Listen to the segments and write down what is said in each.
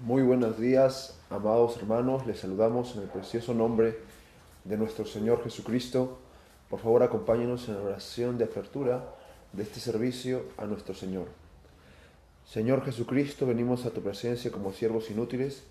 Muy buenos días, amados hermanos. Les saludamos en el precioso nombre de nuestro Señor Jesucristo. Por favor, acompáñenos en la oración de apertura de este servicio a nuestro Señor. Señor Jesucristo, venimos a tu presencia como siervos inútiles,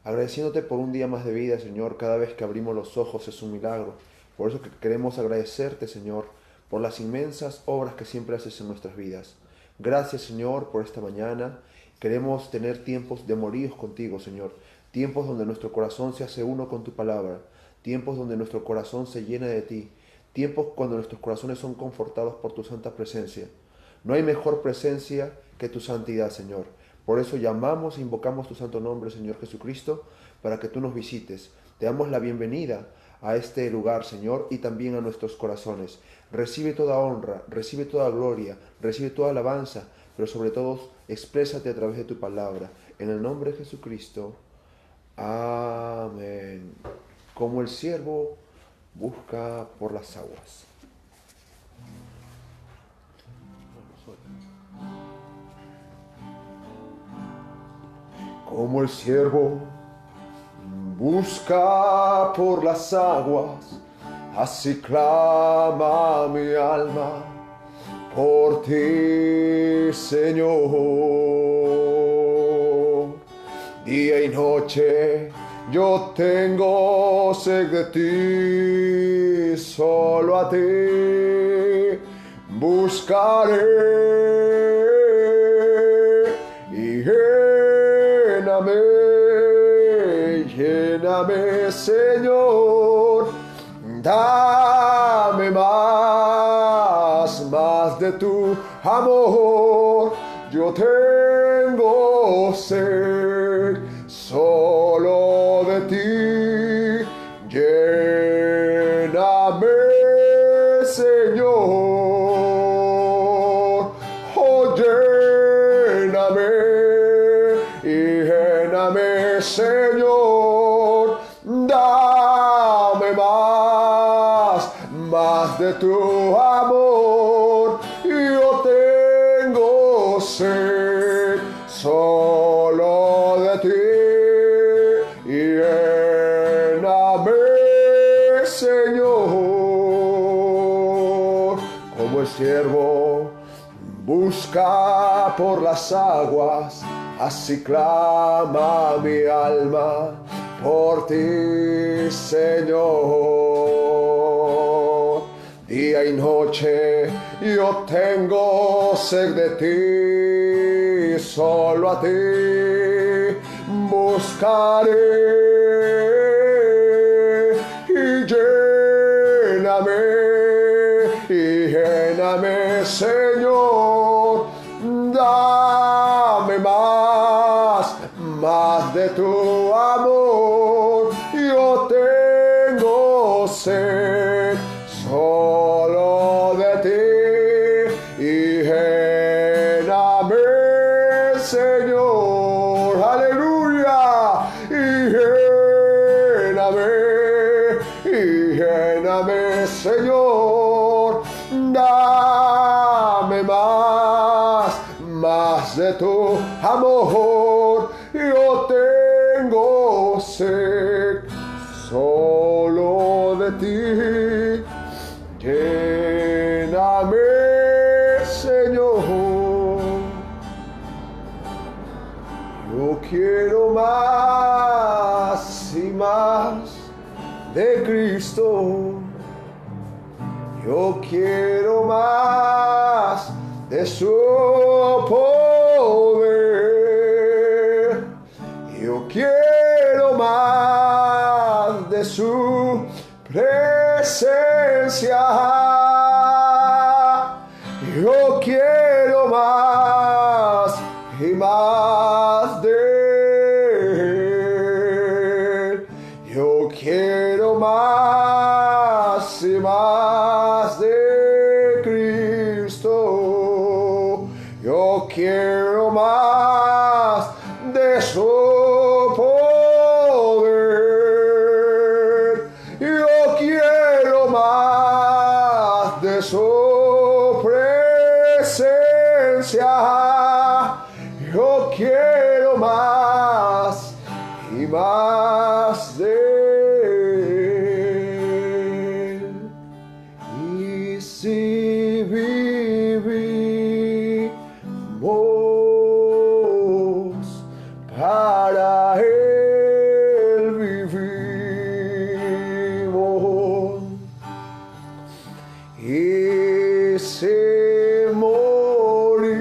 agradeciéndote por un día más de vida, Señor. Cada vez que abrimos los ojos es un milagro. Por eso que queremos agradecerte, Señor, por las inmensas obras que siempre haces en nuestras vidas. Gracias, Señor, por esta mañana. Queremos tener tiempos de morir contigo, Señor. Tiempos donde nuestro corazón se hace uno con tu palabra. Tiempos donde nuestro corazón se llena de ti. Tiempos cuando nuestros corazones son confortados por tu santa presencia. No hay mejor presencia que tu santidad, Señor. Por eso llamamos e invocamos tu santo nombre, Señor Jesucristo, para que tú nos visites. Te damos la bienvenida a este lugar, Señor, y también a nuestros corazones. Recibe toda honra, recibe toda gloria, recibe toda alabanza, pero sobre todo exprésate a través de tu palabra. En el nombre de Jesucristo. Amén. Como el siervo busca por las aguas. Como el siervo busca por las aguas, así clama mi alma por ti, Señor. Día y noche yo tengo sed de ti, solo a ti buscaré y lléname, Señor, dame más de tu amor. Yo tengo sed solo de ti. Lléname, Señor. Oh, lléname, Señor. Dame más de tu amor. Yo tengo sed solo de ti. Lléname, Señor. Como el siervo busca por las aguas, así clama mi alma por ti, Señor. Día y noche yo tengo sed de ti, solo a ti buscaré y lléname, Señor. Dame más de tu amor. Yo tengo sed solo de ti. Y lléname, Señor. Aleluya. Y lléname, Señor. Dame más de tu amor. Yo tengo sed solo de ti. Lléname, Señor. Yo quiero más y más de Cristo. Yo quiero más de su poder. Yo quiero más de su presencia. Yo quiero más y más de él. Yo quiero más y más de Cristo. Yo quiero más de su poder. Yo quiero más de su presencia. Yo quiero más más de Él. Y si vivimos, para Él vivimos. Y si morimos,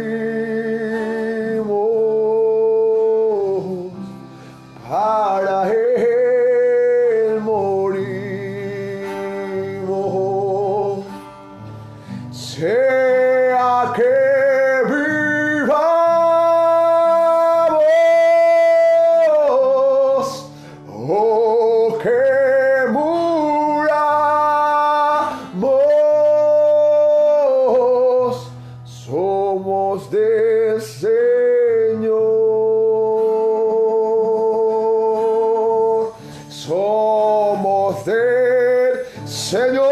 para Él morimos. Sea que vivamos o que muramos, somos del Señor. Somos del Señor.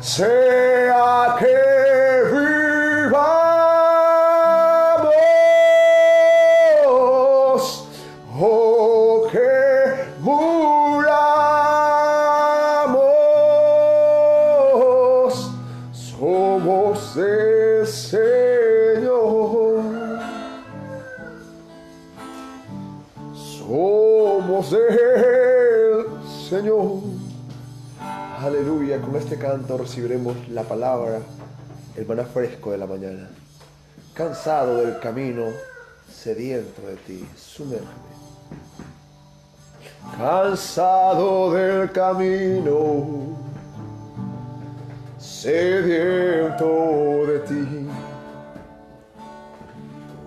Sea que vivamos o que muramos, somos del Señor. Somos del Señor. Aleluya, con este canto recibiremos la palabra, el maná fresco de la mañana. Cansado del camino, sediento de ti, sumérgeme. Cansado del camino, sediento de ti.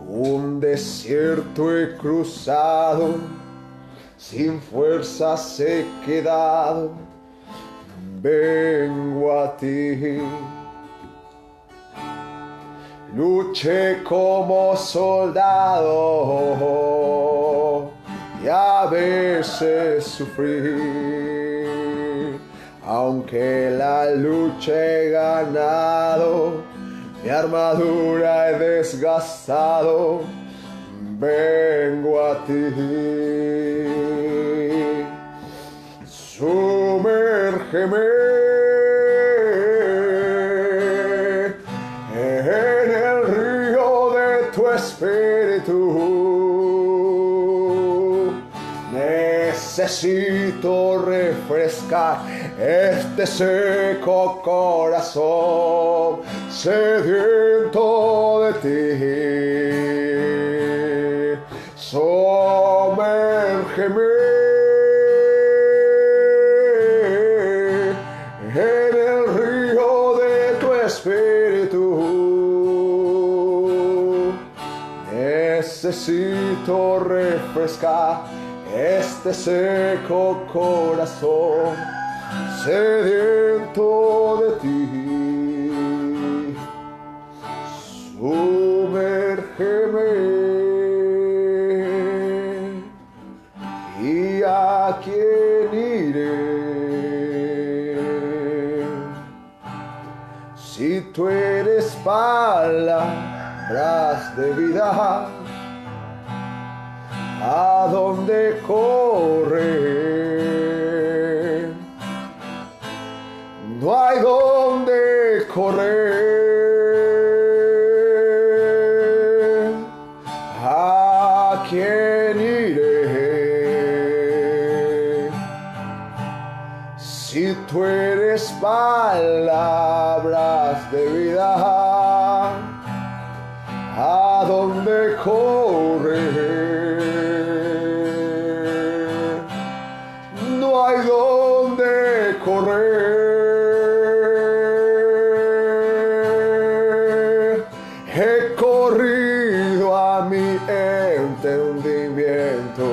Un desierto he cruzado, sin fuerzas he quedado. Vengo a ti. Luché como soldado y a veces sufrí. Aunque la lucha he ganado, mi armadura he desgastado. Vengo a ti. Sumérgeme en el río de tu espíritu. Necesito refrescar este seco corazón sediento de ti. Sumérgeme en el río de tu espíritu. Necesito refrescar este seco corazón sediento de ti. Sumérgeme. ¿Y a quién iré? Si tú eres palabras de vida, ¿a dónde correr? No hay dónde correr. ¿A quién iré? Si tú eres palabras de vida, ¿a dónde correr? No hay dónde correr. He corrido a mi entendimiento.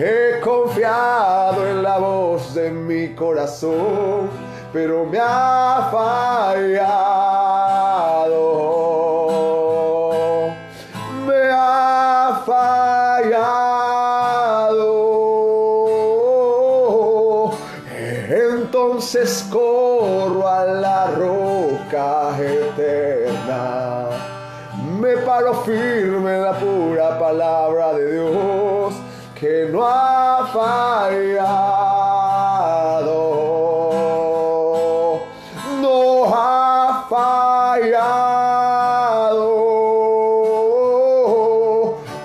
He confiado en la voz de mi corazón, pero me ha fallado. Me ha fallado. Entonces corro a la roca eterna. Me paro firme en la pura palabra de Dios, que no ha fallado, no ha fallado.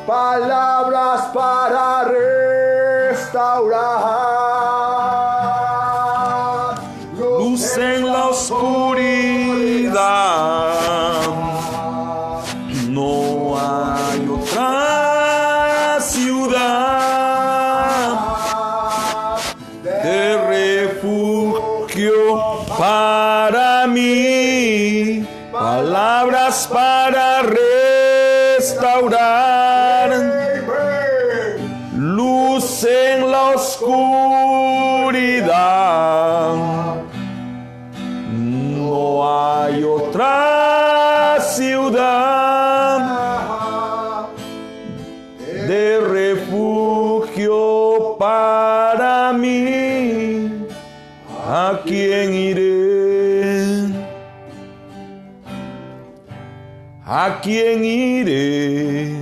Palabras para restaurar, luz en la oscuridad. No hay otra ciudad de refugio para mí. Palabras para restaurar, luz en la oscuridad. No hay otra ciudad de refugio para mí. ¿A quién iré? ¿A quién iré?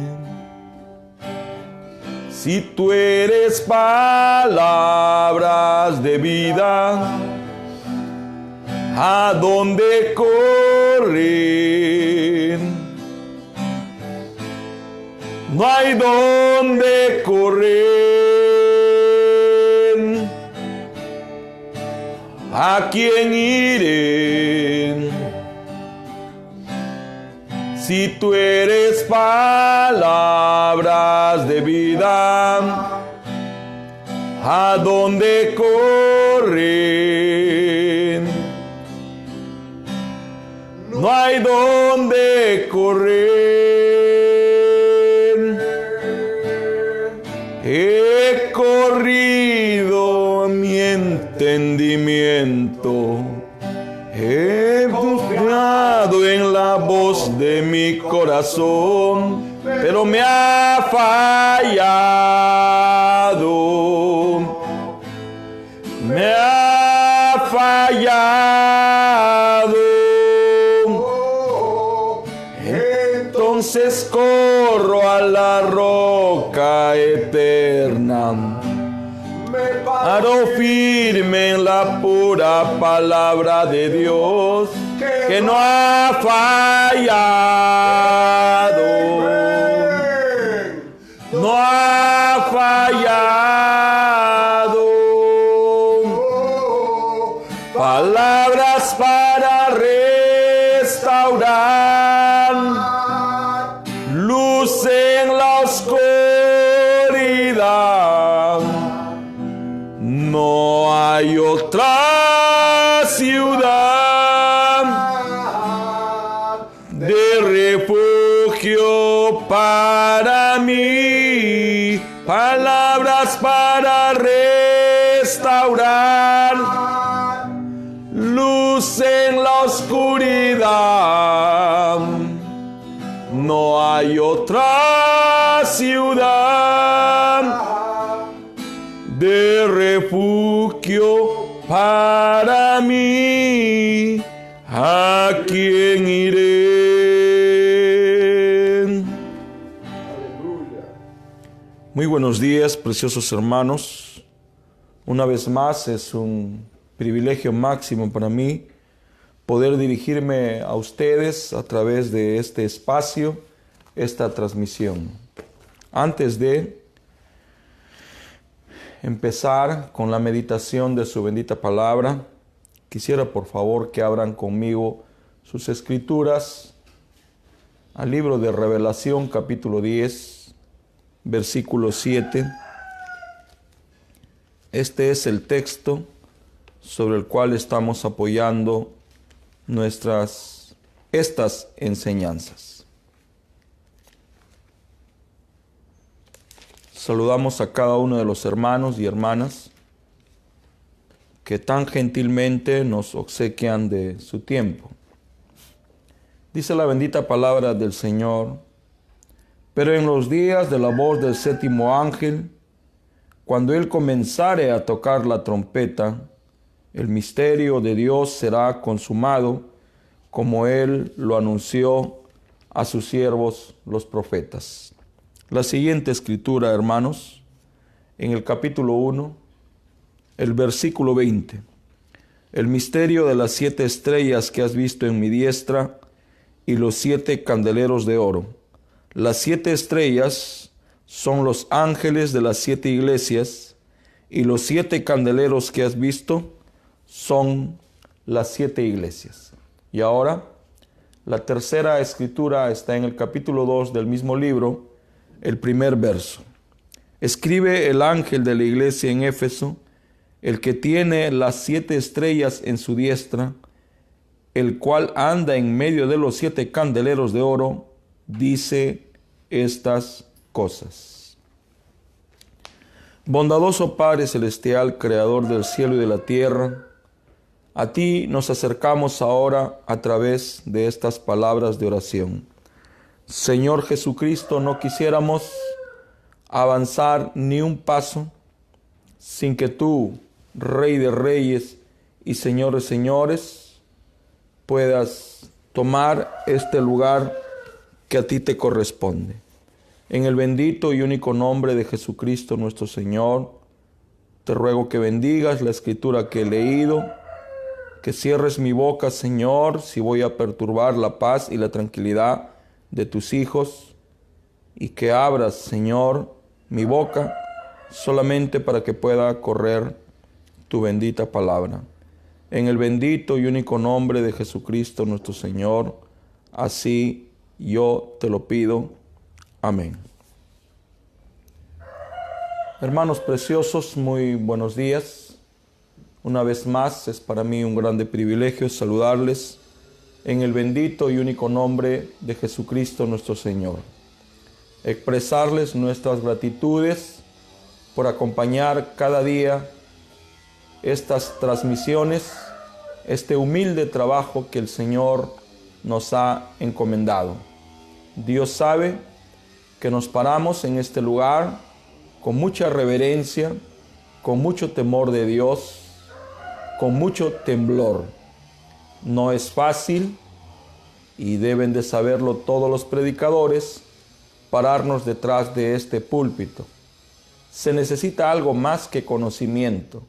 Si tú eres palabras de vida, ¿a dónde correr? No hay dónde correr. ¿A quién iré? Si tú eres palabras de vida, ¿a dónde correr? No hay dónde correr. He corrido mi entendimiento, he buscado en la voz de mi corazón, pero me ha fallado. Me ha fallado. Entonces corro a la roca eterna, paro firme en la pura palabra de Dios, que no ha fallado, no ha fallado. Palabras para restaurar, luz en la oscuridad. No hay otra ciudad de refugio para mí. Palabras para restaurar, luz en la oscuridad. No hay otra ciudad de refugio para mí. ¿A quién iré? Muy buenos días, preciosos hermanos. Una vez más es un privilegio máximo para mí poder dirigirme a ustedes a través de este espacio, esta transmisión. Antes de empezar con la meditación de su bendita palabra, quisiera por favor que abran conmigo sus escrituras al libro de Revelación, capítulo 10, versículo 7. Este es el texto sobre el cual estamos apoyando estas enseñanzas. Saludamos a cada uno de los hermanos y hermanas que tan gentilmente nos obsequian de su tiempo. Dice la bendita palabra del Señor: pero en los días de la voz del séptimo ángel, cuando él comenzare a tocar la trompeta, el misterio de Dios será consumado, como él lo anunció a sus siervos los profetas. La siguiente escritura, hermanos, en el capítulo 1, el versículo 20. El misterio de las 7 estrellas que has visto en mi diestra y los 7 candeleros de oro. Las 7 estrellas son los ángeles de las 7 iglesias y los 7 candeleros que has visto son las 7 iglesias. Y ahora, la tercera escritura está en el capítulo 2 del mismo libro, el primer verso. Escribe el ángel de la iglesia en Éfeso, el que tiene las 7 estrellas en su diestra, el cual anda en medio de los 7 candeleros de oro, dice estas cosas. Bondadoso Padre Celestial, Creador del cielo y de la tierra, a ti nos acercamos ahora a través de estas palabras de oración. Señor Jesucristo, no quisiéramos avanzar ni un paso sin que tú, Rey de Reyes y Señor de Señores, puedas tomar este lugar que a ti te corresponde. En el bendito y único nombre de Jesucristo nuestro Señor, te ruego que bendigas la escritura que he leído, que cierres mi boca, Señor, si voy a perturbar la paz y la tranquilidad de tus hijos, y que abras, Señor, mi boca solamente para que pueda correr tu bendita palabra. En el bendito y único nombre de Jesucristo nuestro Señor, así yo te lo pido. Amén. Hermanos preciosos, muy buenos días. Una vez más, es para mí un grande privilegio saludarles en el bendito y único nombre de Jesucristo nuestro Señor. Expresarles nuestras gratitudes por acompañar cada día estas transmisiones, este humilde trabajo que el Señor nos ha encomendado. Dios sabe que nos paramos en este lugar con mucha reverencia, con mucho temor de Dios, con mucho temblor. No es fácil, y deben de saberlo todos los predicadores, pararnos detrás de este púlpito. Se necesita algo más que conocimiento.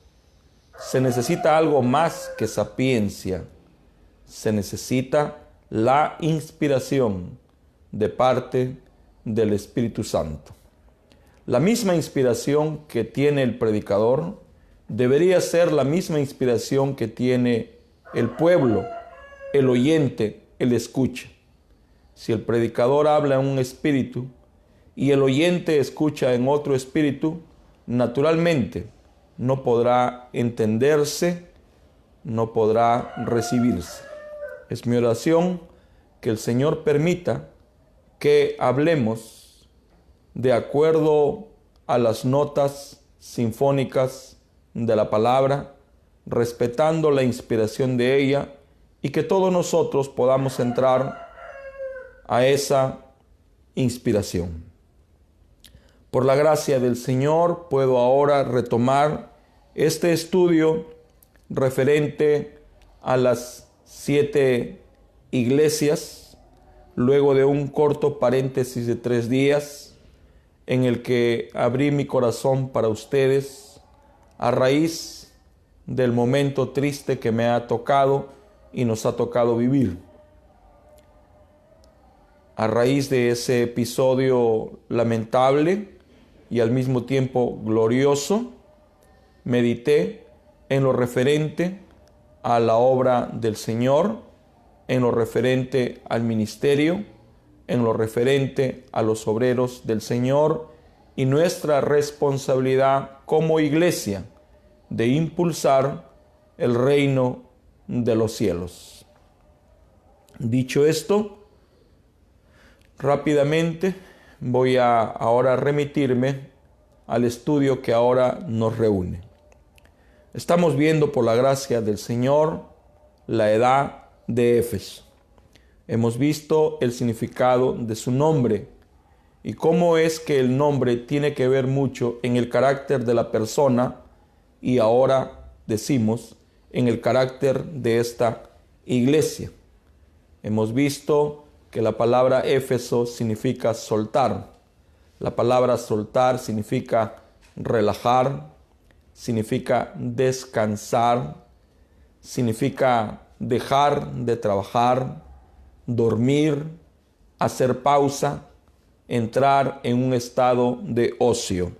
Se necesita algo más que sapiencia. Se necesita la inspiración de parte del Espíritu Santo. La misma inspiración que tiene el predicador debería ser la misma inspiración que tiene el pueblo, el oyente, el escucha. Si el predicador habla en un espíritu y el oyente escucha en otro espíritu, naturalmente no podrá entenderse, no podrá recibirse. Es mi oración que el Señor permita que hablemos de acuerdo a las notas sinfónicas de la palabra, respetando la inspiración de ella, y que todos nosotros podamos entrar a esa inspiración. Por la gracia del Señor, puedo ahora retomar este estudio referente a las 7 iglesias, luego de un corto paréntesis de 3 días, en el que abrí mi corazón para ustedes, a raíz del momento triste que me ha tocado y nos ha tocado vivir. A raíz de ese episodio lamentable y al mismo tiempo glorioso, medité en lo referente a la obra del Señor, en lo referente al ministerio, en lo referente a los obreros del Señor y nuestra responsabilidad como iglesia de impulsar el reino de los cielos. Dicho esto, rápidamente voy a ahora remitirme al estudio que ahora nos reúne. Estamos viendo por la gracia del Señor la edad de Éfeso. Hemos visto el significado de su nombre y cómo es que el nombre tiene que ver mucho en el carácter de la persona, y ahora decimos en el carácter de esta iglesia. Hemos visto que la palabra Éfeso significa soltar. La palabra soltar significa relajar, significa descansar, significa dejar de trabajar, dormir, hacer pausa, entrar en un estado de ocio.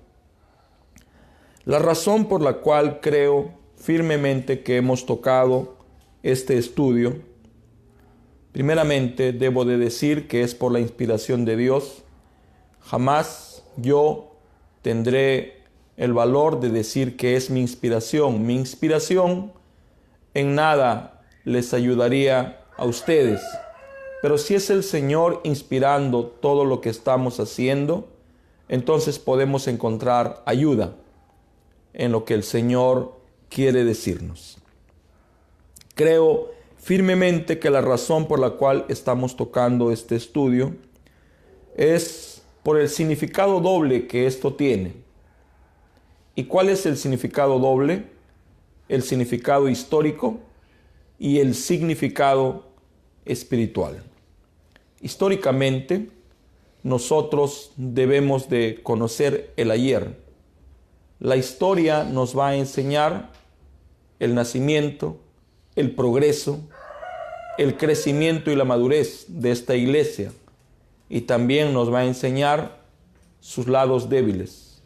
La razón por la cual creo firmemente que hemos tocado este estudio, primeramente debo de decir que es por la inspiración de Dios. Jamás yo tendré el valor de decir que es mi inspiración. Mi inspiración en nada les ayudaría a ustedes. Pero si es el Señor inspirando todo lo que estamos haciendo, entonces podemos encontrar ayuda en lo que el Señor quiere decirnos. Creo firmemente que la razón por la cual estamos tocando este estudio es por el significado doble que esto tiene. ¿Y cuál es el significado doble? El significado histórico y el significado espiritual. Históricamente, nosotros debemos de conocer el ayer. La historia nos va a enseñar el nacimiento, el progreso, el crecimiento y la madurez de esta iglesia. Y también nos va a enseñar sus lados débiles,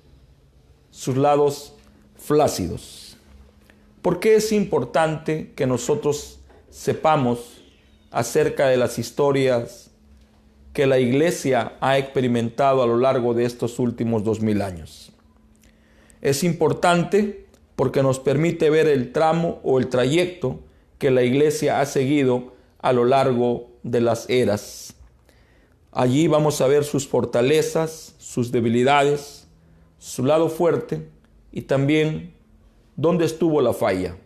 sus lados flácidos. ¿Por qué es importante que nosotros sepamos acerca de las historias que la iglesia ha experimentado a lo largo de estos últimos 2000 años? Es importante porque nos permite ver el tramo o el trayecto que la iglesia ha seguido a lo largo de las eras. Allí vamos a ver sus fortalezas, sus debilidades, su lado fuerte y también dónde estuvo la falla.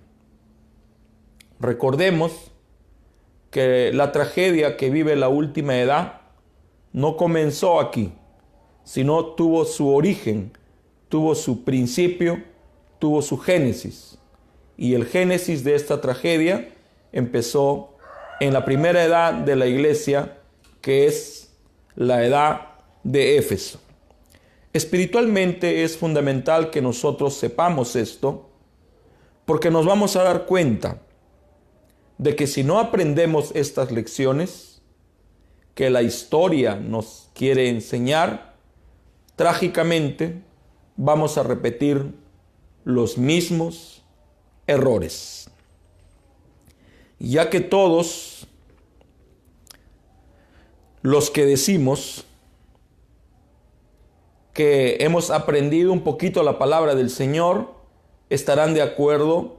Recordemos que la tragedia que vive la última edad no comenzó aquí, sino tuvo su origen, tuvo su principio, tuvo su génesis. Y el génesis de esta tragedia empezó en la primera edad de la iglesia, que es la edad de Éfeso. Espiritualmente es fundamental que nosotros sepamos esto, porque nos vamos a dar cuenta de que si no aprendemos estas lecciones que la historia nos quiere enseñar, trágicamente vamos a repetir los mismos errores. Ya que todos los que decimos que hemos aprendido un poquito la palabra del Señor estarán de acuerdo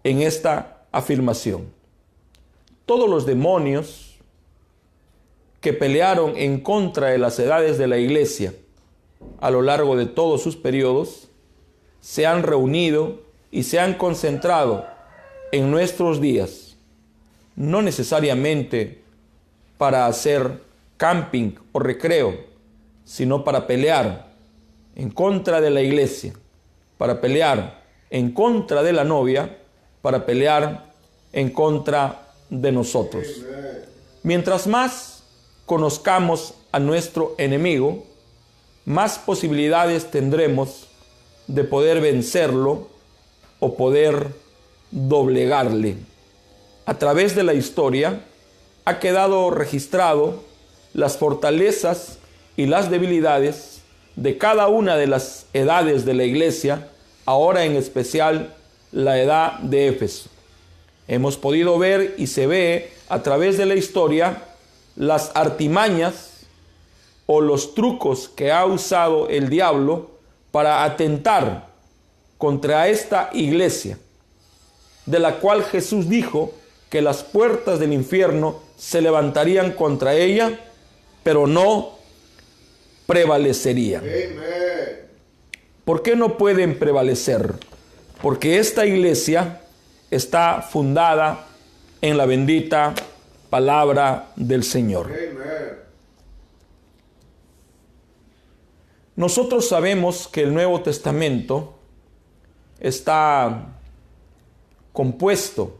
en esta afirmación. Todos los demonios que pelearon en contra de las edades de la iglesia a lo largo de todos sus periodos se han reunido y se han concentrado en nuestros días, no necesariamente para hacer camping o recreo, sino para pelear en contra de la iglesia, para pelear en contra de la novia, para pelear en contra de nosotros. Mientras más conozcamos a nuestro enemigo, más posibilidades tendremos de poder vencerlo o poder doblegarle. A través de la historia ha quedado registrado las fortalezas y las debilidades de cada una de las edades de la iglesia, ahora en especial la edad de Éfeso. Hemos podido ver y se ve a través de la historia las artimañas o los trucos que ha usado el diablo para atentar contra esta iglesia, de la cual Jesús dijo que las puertas del infierno se levantarían contra ella, pero no prevalecerían. ¿Por qué no pueden prevalecer? Porque esta iglesia está fundada en la bendita palabra del Señor. Nosotros sabemos que el Nuevo Testamento está compuesto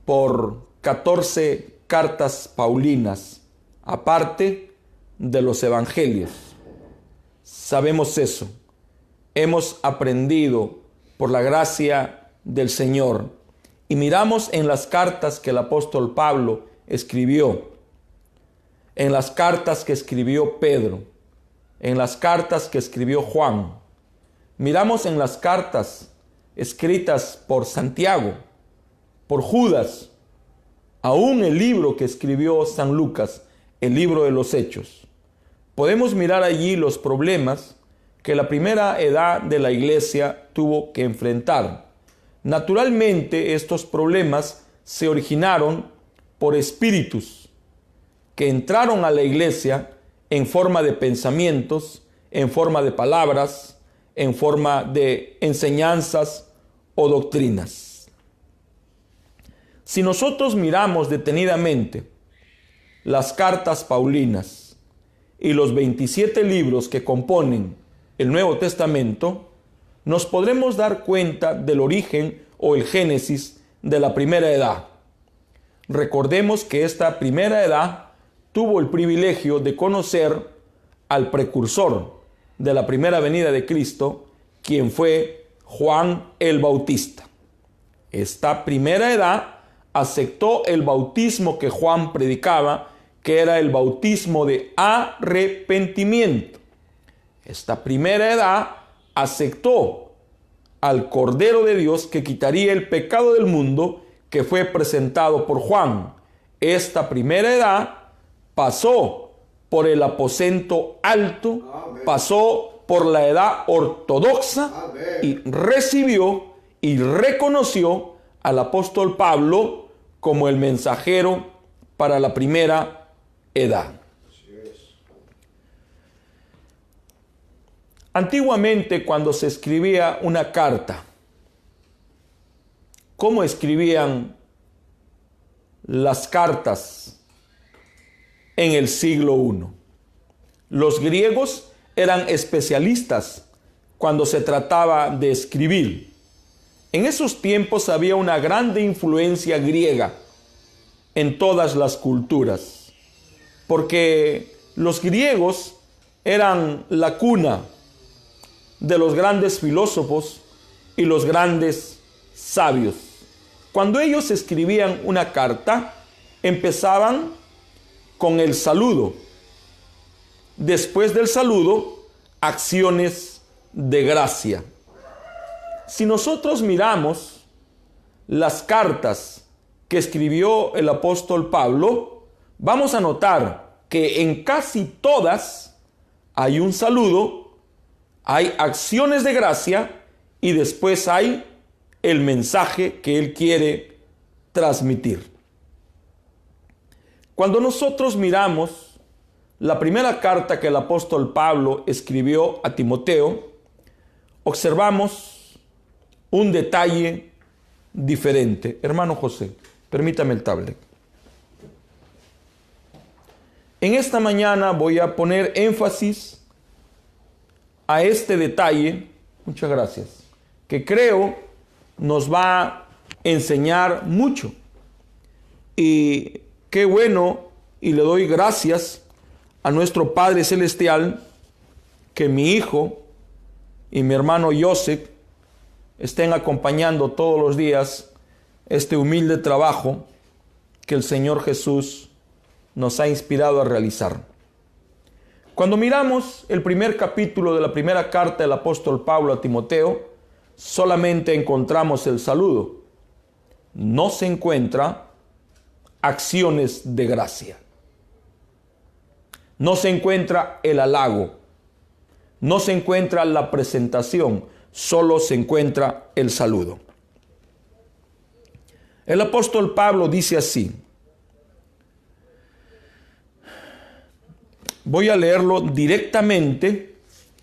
por 14 cartas paulinas aparte de los evangelios. Sabemos eso. Hemos aprendido por la gracia del Señor y miramos en las cartas que el apóstol Pablo escribió, en las cartas que escribió Pedro, en las cartas que escribió Juan. Miramos en las cartas escritas por Santiago, por Judas, aún el libro que escribió San Lucas, el libro de los Hechos. Podemos mirar allí los problemas que la primera edad de la iglesia tuvo que enfrentar. Naturalmente, estos problemas se originaron por espíritus que entraron a la iglesia en forma de pensamientos, en forma de palabras, en forma de enseñanzas o doctrinas. Si nosotros miramos detenidamente las cartas paulinas y los 27 libros que componen el Nuevo Testamento, nos podremos dar cuenta del origen o el génesis de la primera edad. Recordemos que esta primera edad tuvo el privilegio de conocer al precursor de la primera venida de Cristo, quien fue Juan el Bautista. Esta primera edad aceptó el bautismo que Juan predicaba, que era el bautismo de arrepentimiento. Esta primera edad aceptó al Cordero de Dios que quitaría el pecado del mundo, que fue presentado por Juan. Esta primera edad pasó por el aposento alto, Amén. Pasó por la edad ortodoxa, Amén. Y recibió y reconoció al apóstol Pablo como el mensajero para la primera edad. Antiguamente, cuando se escribía una carta, ¿cómo escribían las cartas en el siglo I? Los griegos eran especialistas cuando se trataba de escribir. En esos tiempos había una grande influencia griega en todas las culturas, porque los griegos eran la cuna de los grandes filósofos y los grandes sabios. Cuando ellos escribían una carta, empezaban con el saludo. Después del saludo, acciones de gracia. Si nosotros miramos las cartas que escribió el apóstol Pablo, vamos a notar que en casi todas hay un saludo, hay acciones de gracia y después hay el mensaje que él quiere transmitir. Cuando nosotros miramos la primera carta que el apóstol Pablo escribió a Timoteo, observamos un detalle diferente. Hermano José, permítame el tablet. En esta mañana voy a poner énfasis a este detalle, muchas gracias, que creo nos va a enseñar mucho. Y qué bueno, y le doy gracias a nuestro Padre Celestial, que mi hijo y mi hermano Joseph estén acompañando todos los días este humilde trabajo que el Señor Jesús nos ha inspirado a realizar. Cuando miramos el primer capítulo de la primera carta del apóstol Pablo a Timoteo, solamente encontramos el saludo. No se encuentra acciones de gracia. No se encuentra el halago. No se encuentra la presentación. Solo se encuentra el saludo. El apóstol Pablo dice así. Voy a leerlo directamente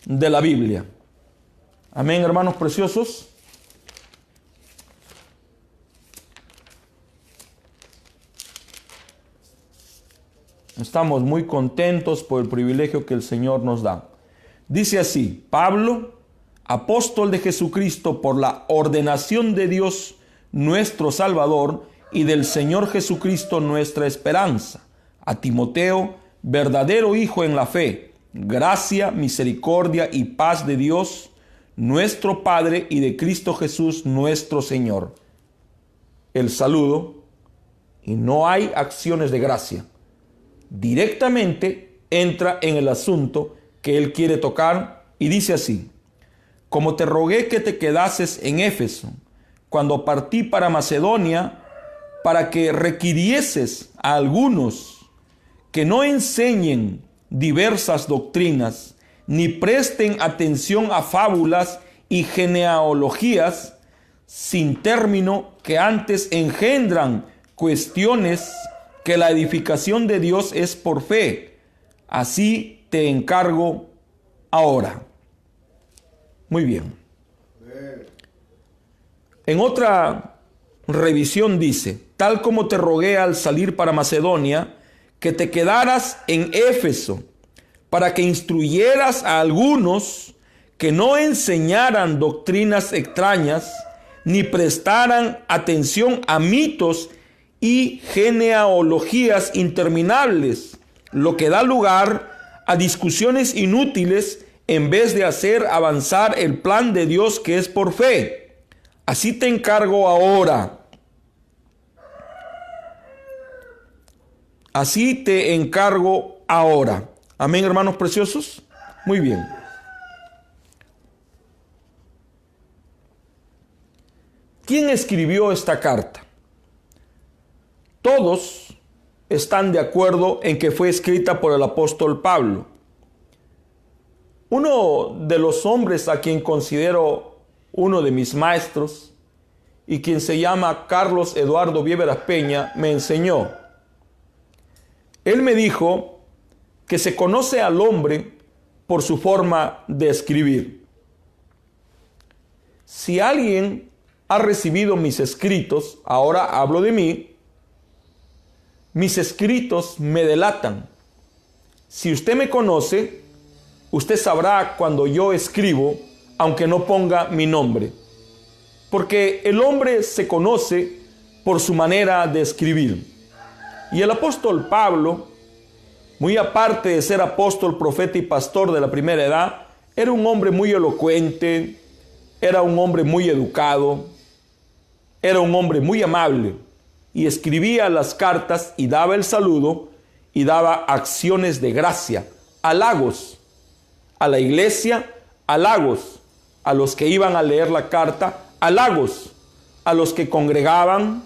de la Biblia. Amén, hermanos preciosos. Estamos muy contentos por el privilegio que el Señor nos da. Dice así: Pablo, apóstol de Jesucristo por la ordenación de Dios nuestro Salvador y del Señor Jesucristo nuestra esperanza, a Timoteo, verdadero hijo en la fe, gracia, misericordia y paz de Dios, nuestro Padre, y de Cristo Jesús, nuestro Señor. El saludo, y no hay acciones de gracia. Directamente entra en el asunto que él quiere tocar y dice así: como te rogué que te quedases en Éfeso, cuando partí para Macedonia, para que requirieses a algunos que no enseñen diversas doctrinas, ni presten atención a fábulas y genealogías sin término, que antes engendran cuestiones, que la edificación de Dios es por fe. Así te encargo ahora. Muy bien. En otra revisión dice: tal como te rogué al salir para Macedonia, que te quedaras en Éfeso, para que instruyeras a algunos que no enseñaran doctrinas extrañas, ni prestaran atención a mitos y genealogías interminables, lo que da lugar a discusiones inútiles en vez de hacer avanzar el plan de Dios, que es por fe. Así te encargo ahora. Así te encargo ahora. Amén, hermanos preciosos. Muy bien. ¿Quién escribió esta carta? Todos están de acuerdo en que fue escrita por el apóstol Pablo. Uno de los hombres a quien considero uno de mis maestros y quien se llama Carlos Eduardo Viéveras Peña me enseñó. Él me dijo que se conoce al hombre por su forma de escribir. Si alguien ha recibido mis escritos, ahora hablo de mí, mis escritos me delatan. Si usted me conoce, usted sabrá cuando yo escribo, aunque no ponga mi nombre. Porque el hombre se conoce por su manera de escribir. Y el apóstol Pablo, muy aparte de ser apóstol, profeta y pastor de la primera edad, era un hombre muy elocuente, era un hombre muy educado, era un hombre muy amable, y escribía las cartas y daba el saludo y daba acciones de gracia, halagos a la iglesia, halagos a los que iban a leer la carta, halagos a los que congregaban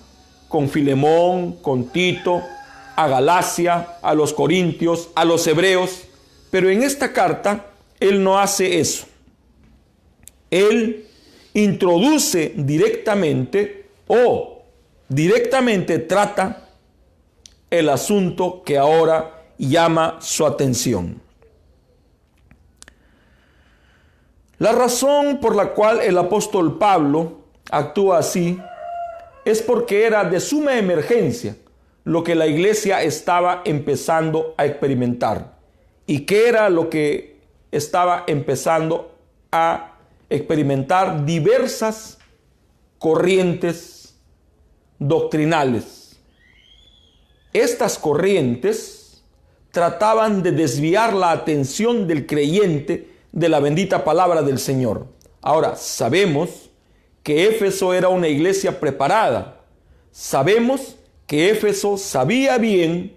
con Filemón, con Tito, a Galacia, a los corintios, a los hebreos. Pero en esta carta él no hace eso. Él introduce directamente trata el asunto que ahora llama su atención. La razón por la cual el apóstol Pablo actúa así es porque era de suma emergencia lo que la iglesia estaba empezando a experimentar. ¿Y qué era lo que estaba empezando a experimentar? Diversas corrientes doctrinales. Estas corrientes trataban de desviar la atención del creyente de la bendita palabra del Señor. Ahora, sabemos que Éfeso era una iglesia preparada. Sabemos que Éfeso sabía bien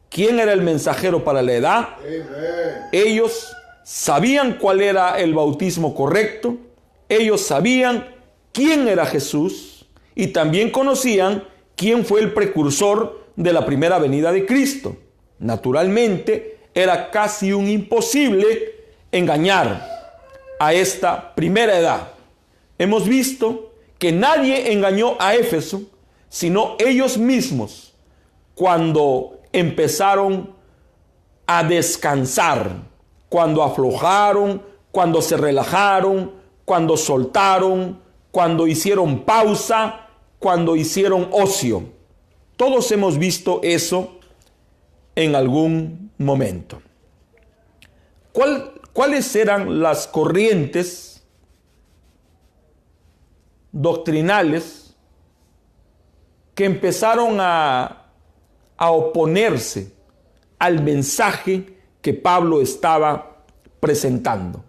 quién era el mensajero para la edad. Ellos sabían cuál era el bautismo correcto. Ellos sabían quién era Jesús y también conocían quién fue el precursor de la primera venida de Cristo. Naturalmente, era casi un imposible engañar a esta primera edad. Hemos visto que nadie engañó a Éfeso, sino ellos mismos, cuando empezaron a descansar, cuando aflojaron, cuando se relajaron, cuando soltaron, cuando hicieron pausa, cuando hicieron ocio. Todos hemos visto eso en algún momento. ¿Cuáles eran las corrientes doctrinales que empezaron a oponerse al mensaje que Pablo estaba presentando.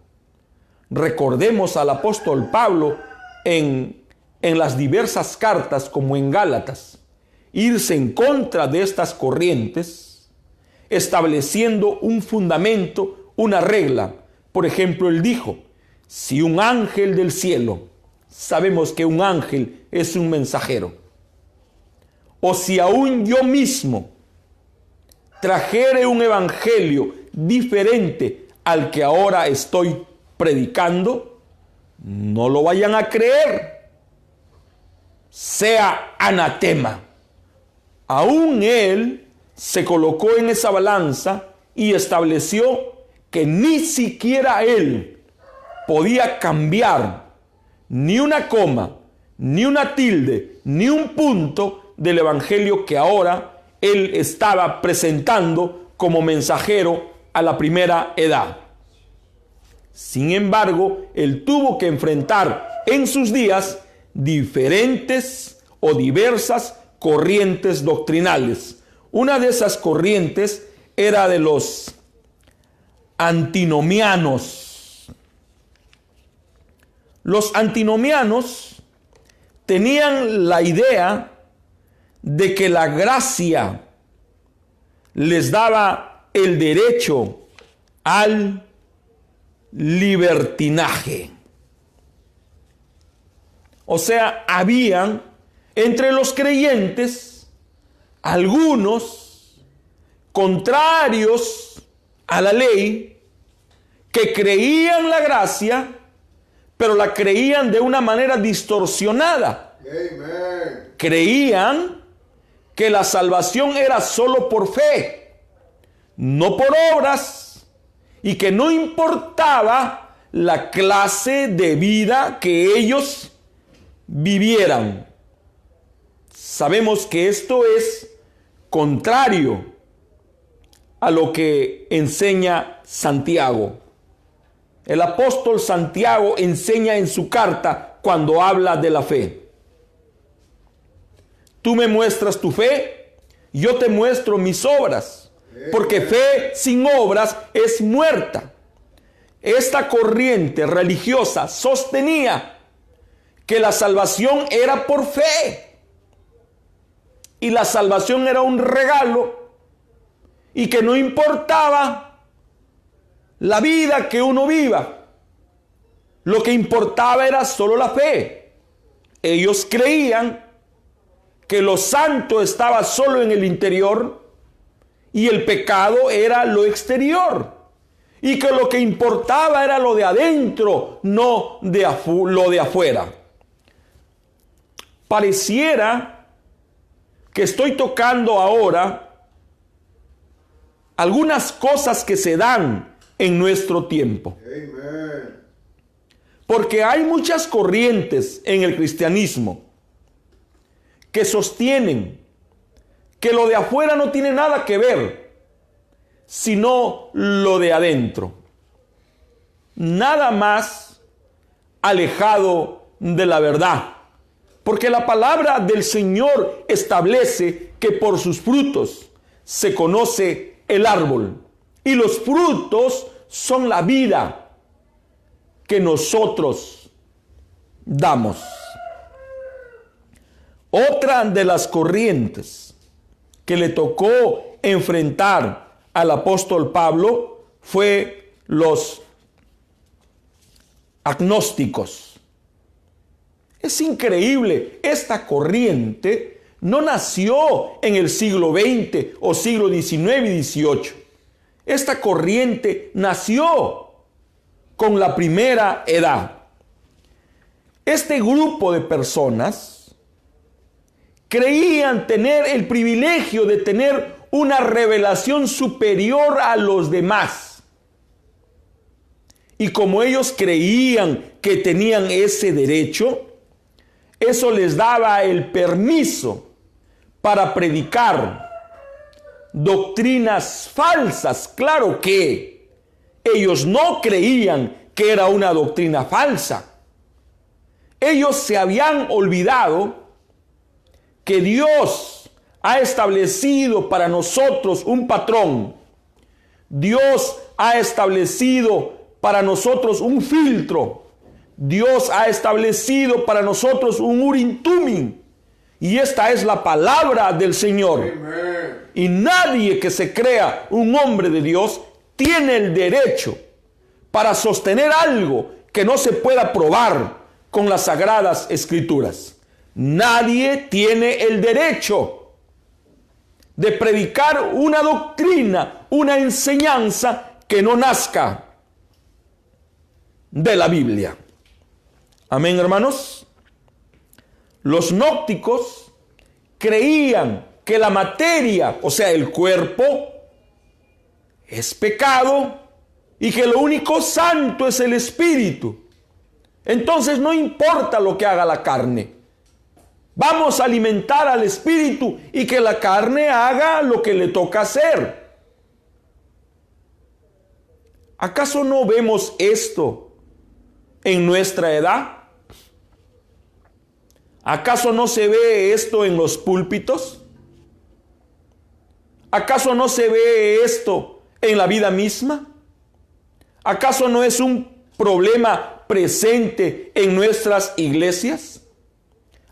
Recordemos al apóstol Pablo en las diversas cartas, como en Gálatas, irse en contra de estas corrientes, estableciendo un fundamento, una regla. Por ejemplo, él dijo, si un ángel del cielo, sabemos que un ángel es un mensajero, o si aún yo mismo trajere un evangelio diferente al que ahora estoy predicando, no lo vayan a creer, sea anatema. Aún él se colocó en esa balanza y estableció que ni siquiera él podía cambiar ni una coma, ni una tilde, ni un punto del evangelio que ahora él estaba presentando como mensajero a la primera edad. Sin embargo, él tuvo que enfrentar en sus días diferentes o diversas corrientes doctrinales. Una de esas corrientes era de los antinomianos. Los antinomianos tenían la idea de que la gracia les daba el derecho al libertinaje. O sea, habían entre los creyentes algunos contrarios a la ley que creían la gracia, pero la creían de una manera distorsionada. Amen. Creían que la salvación era solo por fe, no por obras, y que no importaba la clase de vida que ellos vivieran. Sabemos que esto es contrario a lo que enseña Santiago. El apóstol Santiago enseña en su carta cuando habla de la fe. Tú me muestras tu fe, yo te muestro mis obras, porque fe sin obras es muerta. Esta corriente religiosa sostenía que la salvación era por fe, y la salvación era un regalo, y que no importaba la vida que uno viva, lo que importaba era solo la fe. Ellos creían que lo santo estaba solo en el interior y el pecado era lo exterior, y que lo que importaba era lo de adentro, no lo de afuera. Pareciera que estoy tocando ahora algunas cosas que se dan en nuestro tiempo. Amen. Porque hay muchas corrientes en el cristianismo que sostienen que lo de afuera no tiene nada que ver, sino lo de adentro. Nada más alejado de la verdad. Porque la palabra del Señor establece que por sus frutos se conoce el árbol. Y los frutos son la vida que nosotros damos. Otra de las corrientes que le tocó enfrentar al apóstol Pablo fue los agnósticos. Es increíble, esta corriente no nació en el siglo XX o siglo XIX y XVIII. Esta corriente nació con la primera edad. Este grupo de personas creían tener el privilegio de tener una revelación superior a los demás. Y como ellos creían que tenían ese derecho, eso les daba el permiso para predicar doctrinas falsas. Claro que ellos no creían que era una doctrina falsa. Ellos se habían olvidado que Dios ha establecido para nosotros un patrón. Dios ha establecido para nosotros un filtro. Dios ha establecido para nosotros un Urim Tumim. Y esta es la palabra del Señor. Amen. Y nadie que se crea un hombre de Dios tiene el derecho para sostener algo que no se pueda probar con las sagradas escrituras. Nadie tiene el derecho de predicar una doctrina, una enseñanza que no nazca de la Biblia. Amén, hermanos. Los gnósticos creían que la materia, o sea, el cuerpo, es pecado y que lo único santo es el espíritu. Entonces no importa lo que haga la carne. Vamos a alimentar al espíritu y que la carne haga lo que le toca hacer. ¿Acaso no vemos esto en nuestra edad? ¿Acaso no se ve esto en los púlpitos? ¿Acaso no se ve esto en la vida misma? ¿Acaso no es un problema presente en nuestras iglesias?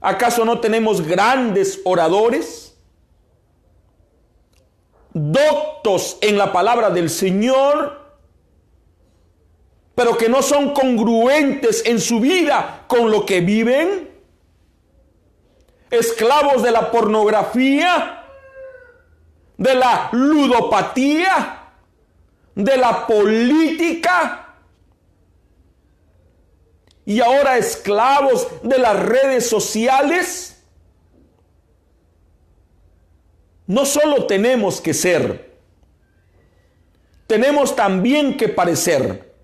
¿Acaso no tenemos grandes oradores, doctos en la palabra del Señor, pero que no son congruentes en su vida con lo que viven? Esclavos de la pornografía, de la ludopatía, de la política, y ahora esclavos de las redes sociales. No solo tenemos que ser, tenemos también que parecer.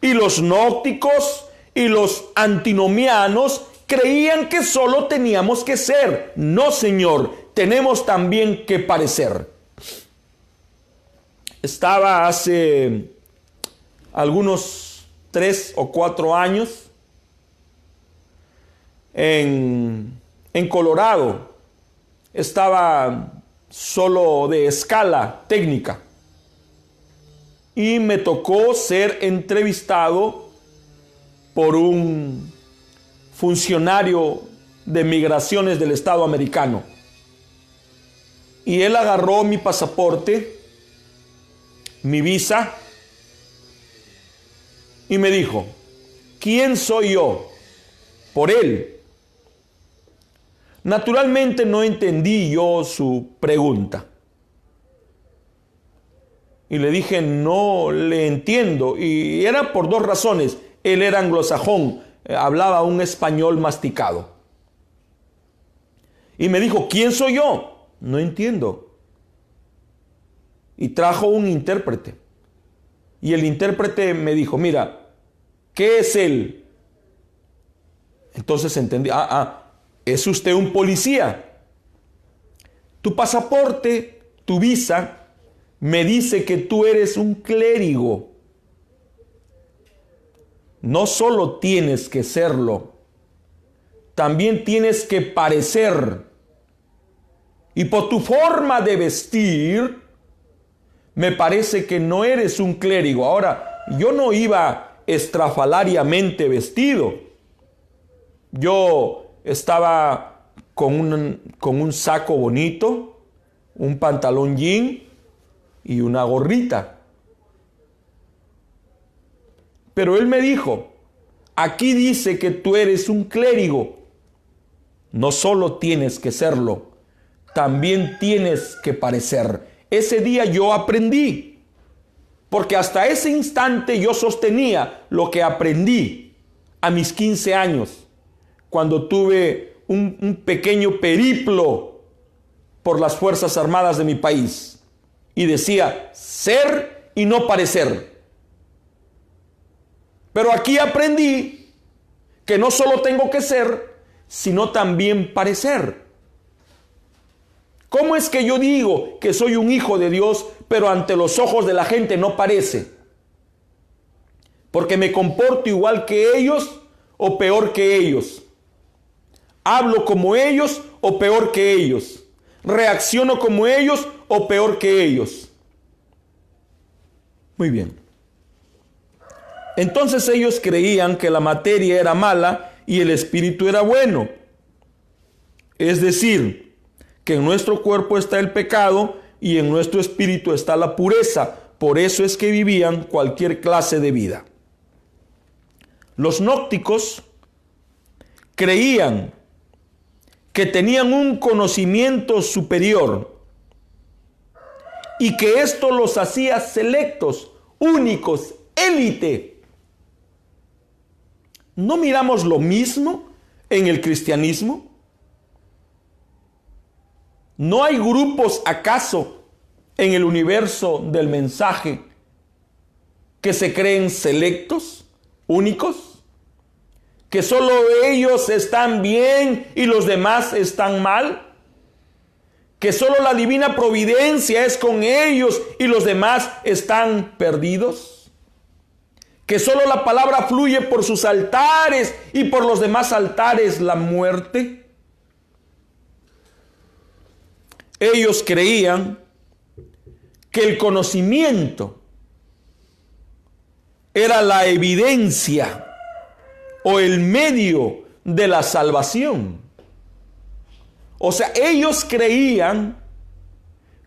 Y los gnósticos y los antinomianos creían que solo teníamos que ser. No, Señor, tenemos también que parecer. Estaba hace algunos 3 o 4 años en Colorado. Estaba solo de escala técnica y me tocó ser entrevistado por un funcionario de migraciones del Estado americano. Y él agarró mi pasaporte, mi visa, y me dijo, ¿quién soy yo? Por él. Naturalmente no entendí yo su pregunta. Y le dije, no le entiendo. Y era por 2 razones. Él era anglosajón, hablaba un español masticado. Y me dijo, ¿quién soy yo? No entiendo. Y trajo un intérprete. Y el intérprete me dijo, mira, ¿qué es él? Entonces entendí, ¿es usted un policía? Tu pasaporte, tu visa, me dice que tú eres un clérigo. No solo tienes que serlo, también tienes que parecer. Y por tu forma de vestir, me parece que no eres un clérigo. Ahora, yo no iba estrafalariamente vestido. Yo estaba con un saco bonito, un pantalón jean y una gorrita. Pero él me dijo, aquí dice que tú eres un clérigo. No solo tienes que serlo, también tienes que parecer. Ese día yo aprendí, porque hasta ese instante yo sostenía lo que aprendí a mis 15 años, cuando tuve un pequeño periplo por las Fuerzas Armadas de mi país. Y decía, ser y no parecer. Pero aquí aprendí que no solo tengo que ser, sino también parecer. ¿Cómo es que yo digo que soy un hijo de Dios, pero ante los ojos de la gente no parece? Porque me comporto igual que ellos o peor que ellos. Hablo como ellos o peor que ellos. reacciono como ellos o peor que ellos. Muy bien. Entonces ellos creían que la materia era mala y el espíritu era bueno. Es decir, que en nuestro cuerpo está el pecado y en nuestro espíritu está la pureza. Por eso es que vivían cualquier clase de vida. Los gnósticos creían que tenían un conocimiento superior y que esto los hacía selectos, únicos, élite. ¿No miramos lo mismo en el cristianismo? ¿No hay grupos acaso en el universo del mensaje que se creen selectos, únicos? ¿Que solo ellos están bien y los demás están mal? ¿Que solo la divina providencia es con ellos y los demás están perdidos? ¿Que solo la palabra fluye por sus altares y por los demás altares la muerte? Ellos creían que el conocimiento era la evidencia o el medio de la salvación. O sea, ellos creían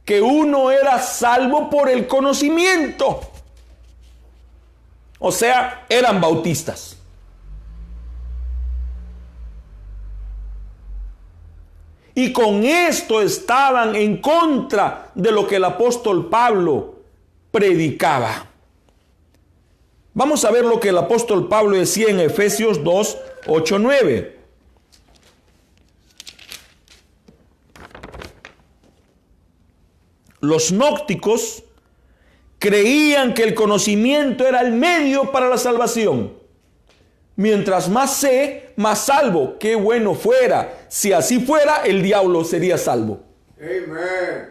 que uno era salvo por el conocimiento. O sea, eran bautistas. Y con esto estaban en contra de lo que el apóstol Pablo predicaba. Vamos a ver lo que el apóstol Pablo decía en Efesios 2, 8, 9. Los gnósticos creían que el conocimiento era el medio para la salvación. Mientras más sé, más salvo. Qué bueno fuera. Si así fuera, el diablo sería salvo. Amén.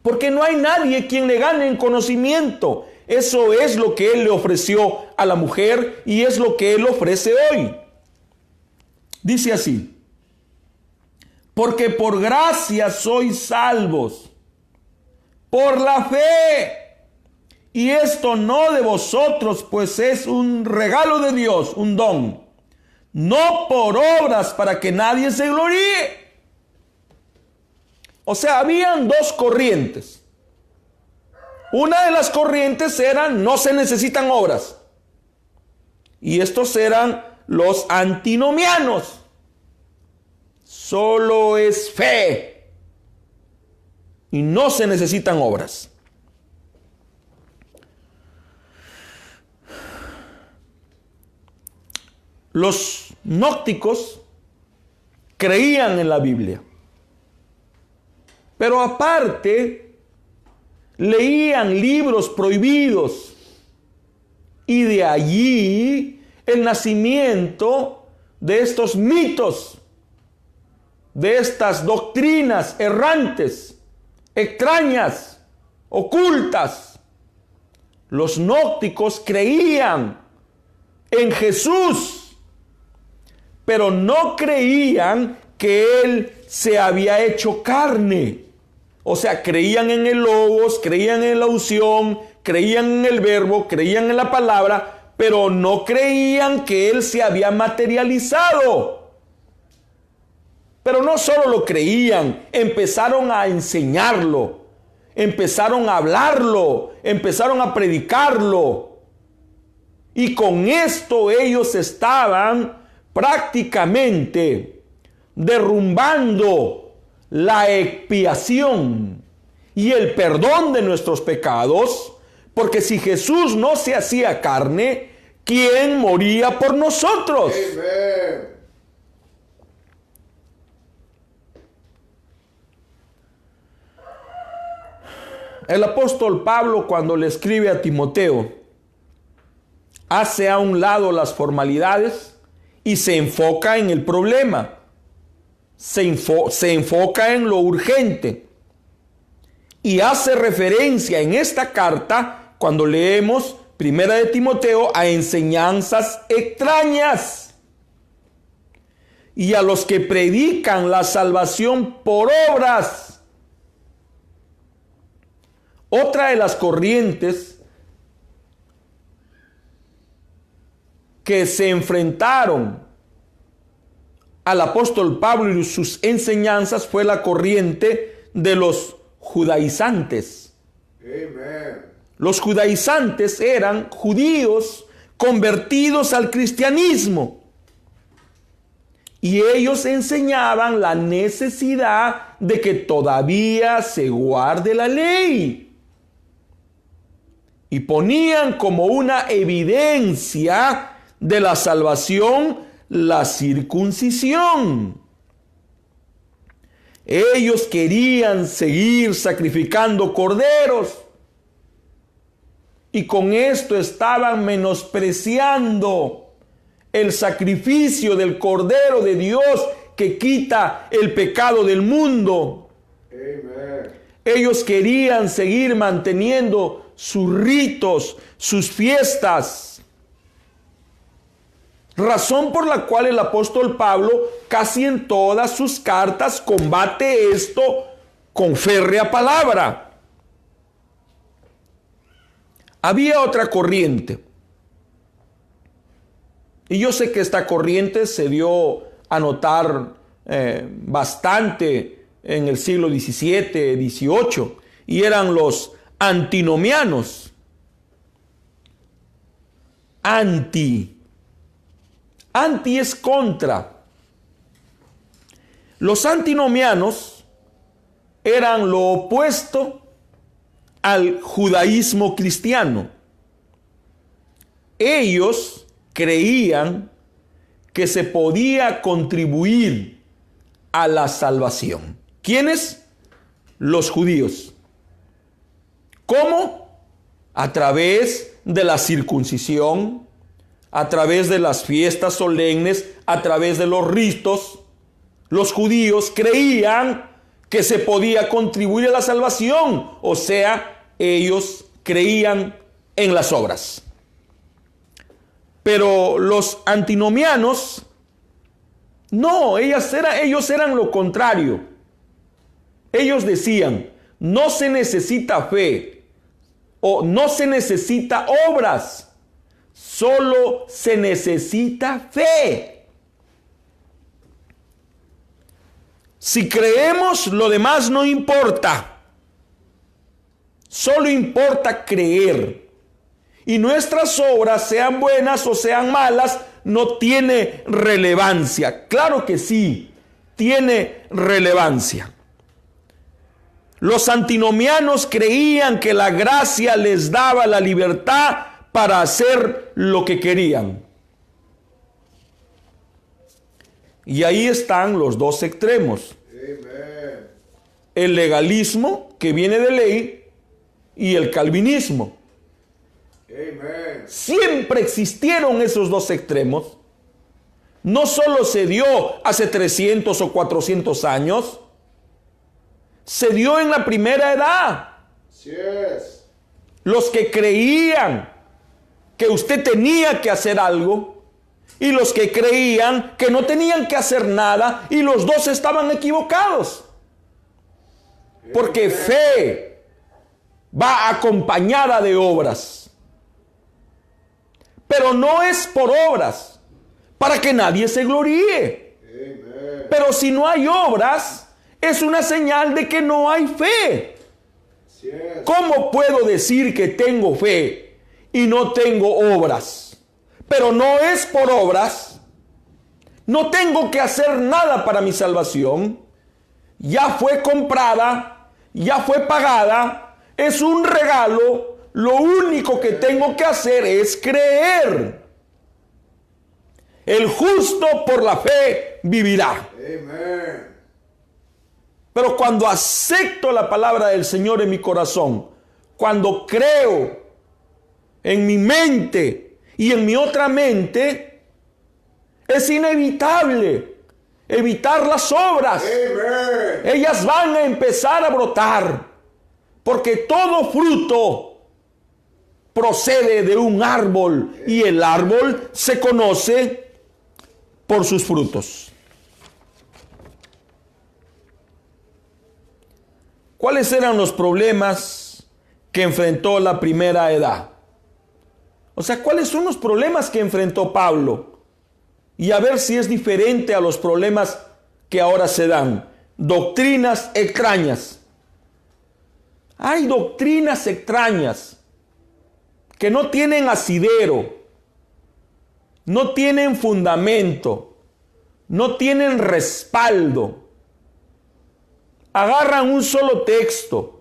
Porque no hay nadie quien le gane en conocimiento. Eso es lo que él le ofreció a la mujer y es lo que él ofrece hoy. Dice así: porque por gracia sois salvos, por la fe. Y esto no de vosotros, pues es un regalo de Dios, un don. No por obras para que nadie se gloríe. O sea, habían dos corrientes. Una de las corrientes eran no se necesitan obras. Y estos eran los antinomianos. Solo es fe. Y no se necesitan obras. Los gnósticos creían en la Biblia. Pero aparte, leían libros prohibidos. Y de allí el nacimiento de estos mitos, de estas doctrinas errantes, extrañas, ocultas. Los gnósticos creían en Jesús, pero no creían que Él se había hecho carne. O sea, creían en el Logos, creían en la unción, creían en el verbo, creían en la palabra, pero no creían que Él se había materializado. Pero no solo lo creían, empezaron a enseñarlo, empezaron a hablarlo, empezaron a predicarlo. Y con esto ellos estaban prácticamente derrumbando la expiación y el perdón de nuestros pecados, porque si Jesús no se hacía carne, ¿quién moría por nosotros? Amén. El apóstol Pablo, cuando le escribe a Timoteo, hace a un lado las formalidades y se enfoca en el problema. Se enfoca en lo urgente. Y hace referencia en esta carta, cuando leemos Primera de Timoteo, a enseñanzas extrañas. y a los que predican la salvación por obras. Otra de las corrientes que se enfrentaron al apóstol Pablo y sus enseñanzas fue la corriente de los judaizantes. Amen. Los judaizantes eran judíos convertidos al cristianismo y ellos enseñaban la necesidad de que todavía se guarde la ley y ponían como una evidencia de la salvación la circuncisión. Ellos querían seguir sacrificando corderos y con esto estaban menospreciando el sacrificio del Cordero de Dios que quita el pecado del mundo. Amen. Ellos querían seguir manteniendo sus ritos, sus fiestas. Razón por la cual el apóstol Pablo casi en todas sus cartas combate esto con férrea palabra. Había otra corriente. Y yo sé que esta corriente se dio a notar bastante en el siglo XVII, XVIII. Y eran los antinomianos. Anti es contra. Los antinomianos eran lo opuesto al judaísmo cristiano. Ellos creían que se podía contribuir a la salvación. ¿Quiénes? Los judíos. ¿Cómo? A través de la circuncisión, a través de las fiestas solemnes, a través de los ritos. Los judíos creían que se podía contribuir a la salvación, o sea, ellos creían en las obras. Pero los antinomianos, no, ellos eran lo contrario. Ellos decían, no se necesita fe o no se necesita obras, solo se necesita fe. Si creemos, lo demás no importa. Solo importa creer. Y nuestras obras, sean buenas o sean malas, no tiene relevancia. Claro que sí, tiene relevancia. Los antinomianos creían que la gracia les daba la libertad para hacer lo que querían. Y ahí están los dos extremos. Amen. El legalismo, que viene de ley, y el calvinismo. Amen. Siempre existieron esos dos extremos. No solo se dio hace 300 o 400 años, se dio en la primera edad. Así es. Los que creían que usted tenía que hacer algo y los que creían que no tenían que hacer nada, y los dos estaban equivocados. Porque fe va acompañada de obras. Pero no es por obras, para que nadie se gloríe. Amen. Pero si no hay obras, es una señal de que no hay fe. Así es. ¿Cómo puedo decir que tengo fe y no tengo obras? Pero no es por obras. No tengo que hacer nada para mi salvación. Ya fue comprada, ya fue pagada, es un regalo. Lo único que tengo que hacer es creer. El justo por la fe vivirá. Amen. Pero cuando acepto la palabra del Señor en mi corazón, cuando creo en mi mente y en mi otra mente, es inevitable evitar las obras. Amen. Ellas van a empezar a brotar, porque todo fruto procede de un árbol y el árbol se conoce por sus frutos. ¿Cuáles eran los problemas que enfrentó la primera edad? O sea, ¿cuáles son los problemas que enfrentó Pablo? Y a ver si es diferente a los problemas que ahora se dan. Doctrinas extrañas. Hay doctrinas extrañas que no tienen asidero, no tienen fundamento, no tienen respaldo. Agarran un solo texto.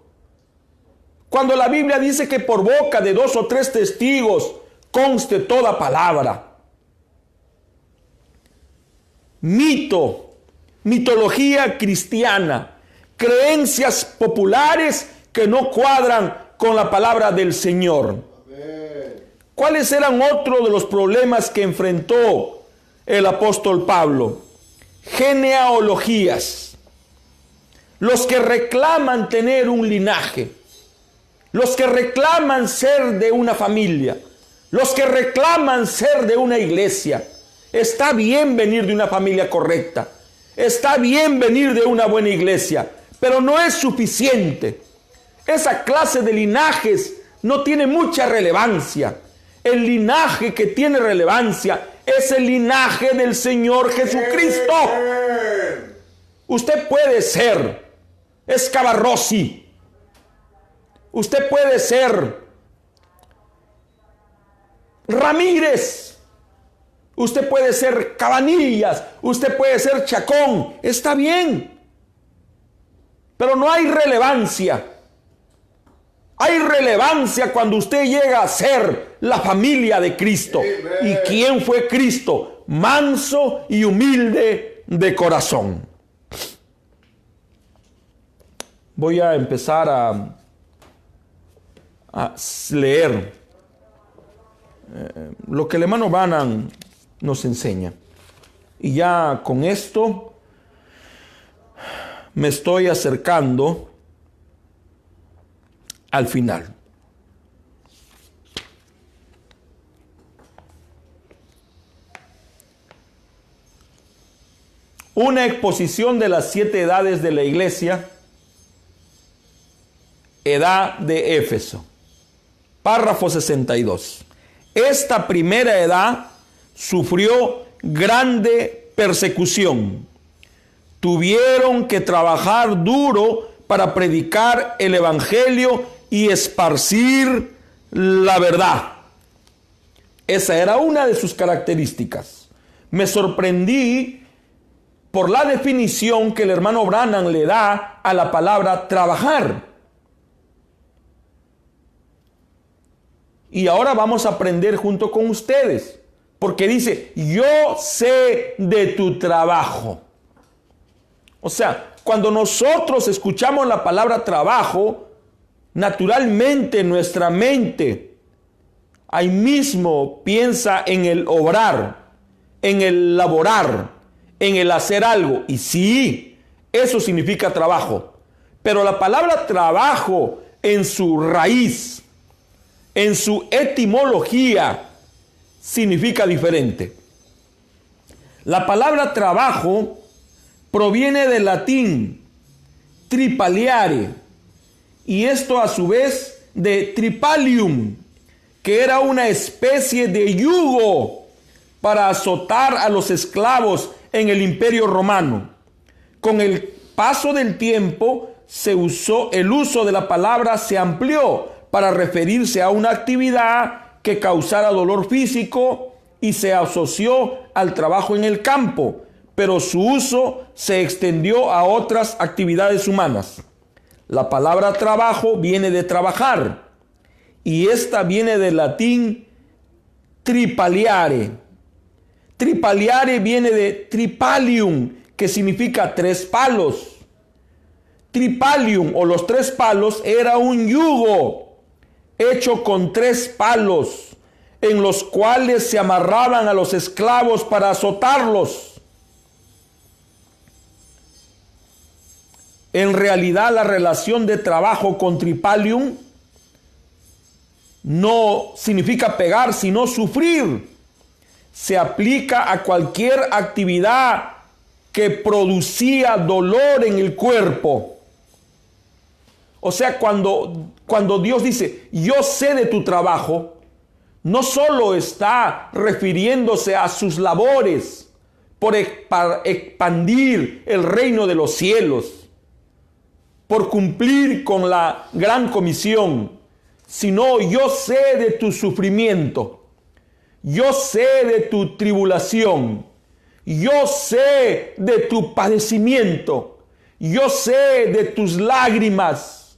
Cuando la Biblia dice que por boca de 2 o 3 testigos conste toda palabra. Mito, mitología cristiana, creencias populares que no cuadran con la palabra del Señor. ¿Cuáles eran otros de los problemas que enfrentó el apóstol Pablo? Genealogías. Los que reclaman tener un linaje, los que reclaman ser de una familia, los que reclaman ser de una iglesia. Está bien venir de una familia correcta, está bien venir de una buena iglesia, pero no es suficiente. Esa clase de linajes no tiene mucha relevancia. El linaje que tiene relevancia es el linaje del Señor Jesucristo. Usted puede ser Escabarrosi, usted puede ser Ramírez, usted puede ser Cabanillas, usted puede ser Chacón, está bien, pero no hay relevancia. Hay relevancia cuando usted llega a ser la familia de Cristo. ¿Y quién fue Cristo? Manso y humilde de corazón. Voy a empezar a leer lo que el hermano Branham nos enseña. Y ya con esto me estoy acercando al final. Una exposición de las 7 edades de la iglesia, edad de Éfeso. Párrafo 62. Esta primera edad sufrió grande persecución. Tuvieron que trabajar duro para predicar el evangelio y esparcir la verdad. Esa era una de sus características. Me sorprendí por la definición que el hermano Branham le da a la palabra trabajar. Y ahora vamos a aprender junto con ustedes, porque dice, yo sé de tu trabajo. O sea, cuando nosotros escuchamos la palabra trabajo, naturalmente nuestra mente ahí mismo piensa en el obrar, en el laborar, en el hacer algo. Y sí, eso significa trabajo. Pero la palabra trabajo en su raíz, en su etimología, significa diferente. La palabra trabajo proviene del latín tripaliare, y esto a su vez de tripalium, que era una especie de yugo para azotar a los esclavos en el Imperio Romano. Con el paso del tiempo el uso de la palabra se amplió para referirse a una actividad que causara dolor físico y se asoció al trabajo en el campo, pero su uso se extendió a otras actividades humanas. La palabra trabajo viene de trabajar, y esta viene del latín tripaliare. Tripaliare viene de tripalium, que significa 3 palos. Tripalium, o los 3 palos, era un yugo hecho con 3 palos, en los cuales se amarraban a los esclavos para azotarlos. En realidad, la relación de trabajo con tripalium no significa pegar, sino sufrir. Se aplica a cualquier actividad que producía dolor en el cuerpo. O sea, cuando Dios dice, yo sé de tu trabajo, no solo está refiriéndose a sus labores para expandir el reino de los cielos, por cumplir con la gran comisión, sino yo sé de tu sufrimiento, yo sé de tu tribulación, yo sé de tu padecimiento, yo sé de tus lágrimas,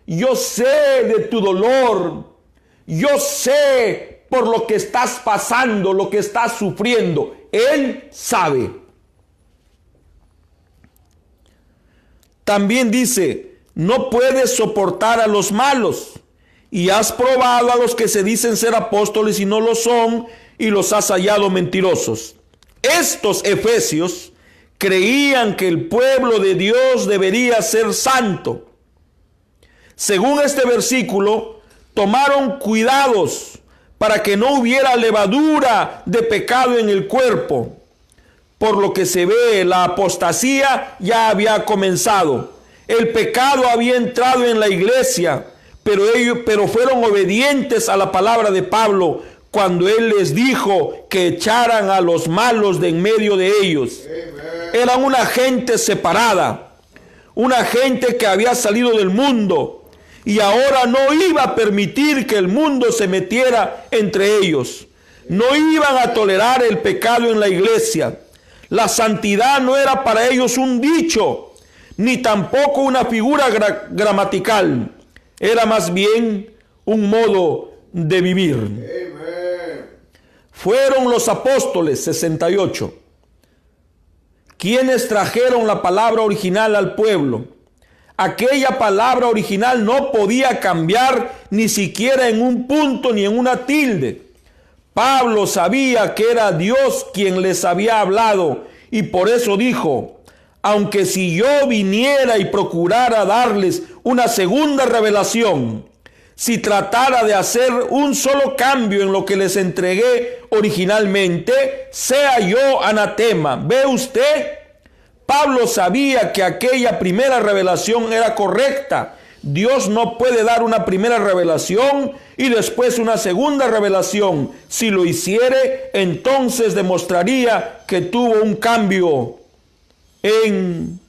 yo sé de tu dolor, yo sé por lo que estás pasando, lo que estás sufriendo. Él sabe. También dice, no puedes soportar a los malos, y has probado a los que se dicen ser apóstoles y no lo son, y los has hallado mentirosos. Estos efesios creían que el pueblo de Dios debería ser santo. Según este versículo, tomaron cuidados para que no hubiera levadura de pecado en el cuerpo. Por lo que se ve, la apostasía ya había comenzado. El pecado había entrado en la iglesia, pero fueron obedientes a la palabra de Pablo cuando él les dijo que echaran a los malos de en medio de ellos. Eran una gente separada, una gente que había salido del mundo, y ahora no iba a permitir que el mundo se metiera entre ellos. No iban a tolerar el pecado en la iglesia. La santidad no era para ellos un dicho, ni tampoco una figura gramatical. Era más bien un modo de vivir. Amen. Fueron los apóstoles, 68, quienes trajeron la palabra original al pueblo. Aquella palabra original no podía cambiar ni siquiera en un punto ni en una tilde. Pablo sabía que era Dios quien les había hablado, y por eso dijo, aunque si yo viniera y procurara darles una segunda revelación, si tratara de hacer un solo cambio en lo que les entregué originalmente, sea yo anatema. ¿Ve usted? Pablo sabía que aquella primera revelación era correcta. Dios no puede dar una primera revelación y después una segunda revelación. Si lo hiciere, entonces demostraría que tuvo un cambio en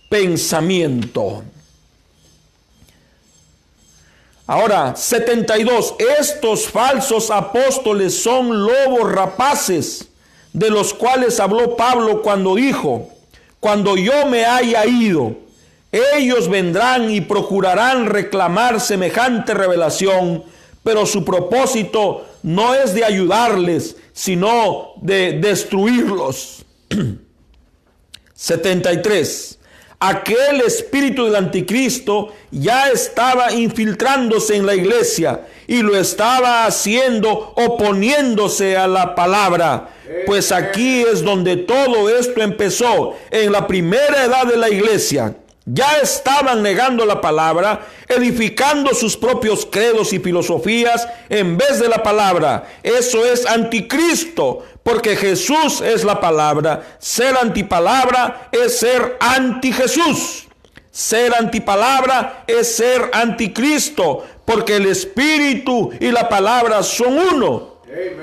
pensamiento. Ahora, 72. Estos falsos apóstoles son lobos rapaces, de los cuales habló Pablo cuando dijo, cuando yo me haya ido, ellos vendrán y procurarán reclamar semejante revelación, pero su propósito no es de ayudarles, sino de destruirlos. 73. Aquel espíritu del anticristo ya estaba infiltrándose en la iglesia y lo estaba haciendo oponiéndose a la palabra. Pues aquí es donde todo esto empezó, en la primera edad de la iglesia. Ya estaban negando la palabra, edificando sus propios credos y filosofías en vez de la palabra. Eso es anticristo, porque Jesús es la palabra. Ser antipalabra es ser anti-Jesús. Ser antipalabra es ser anticristo, porque el espíritu y la palabra son uno.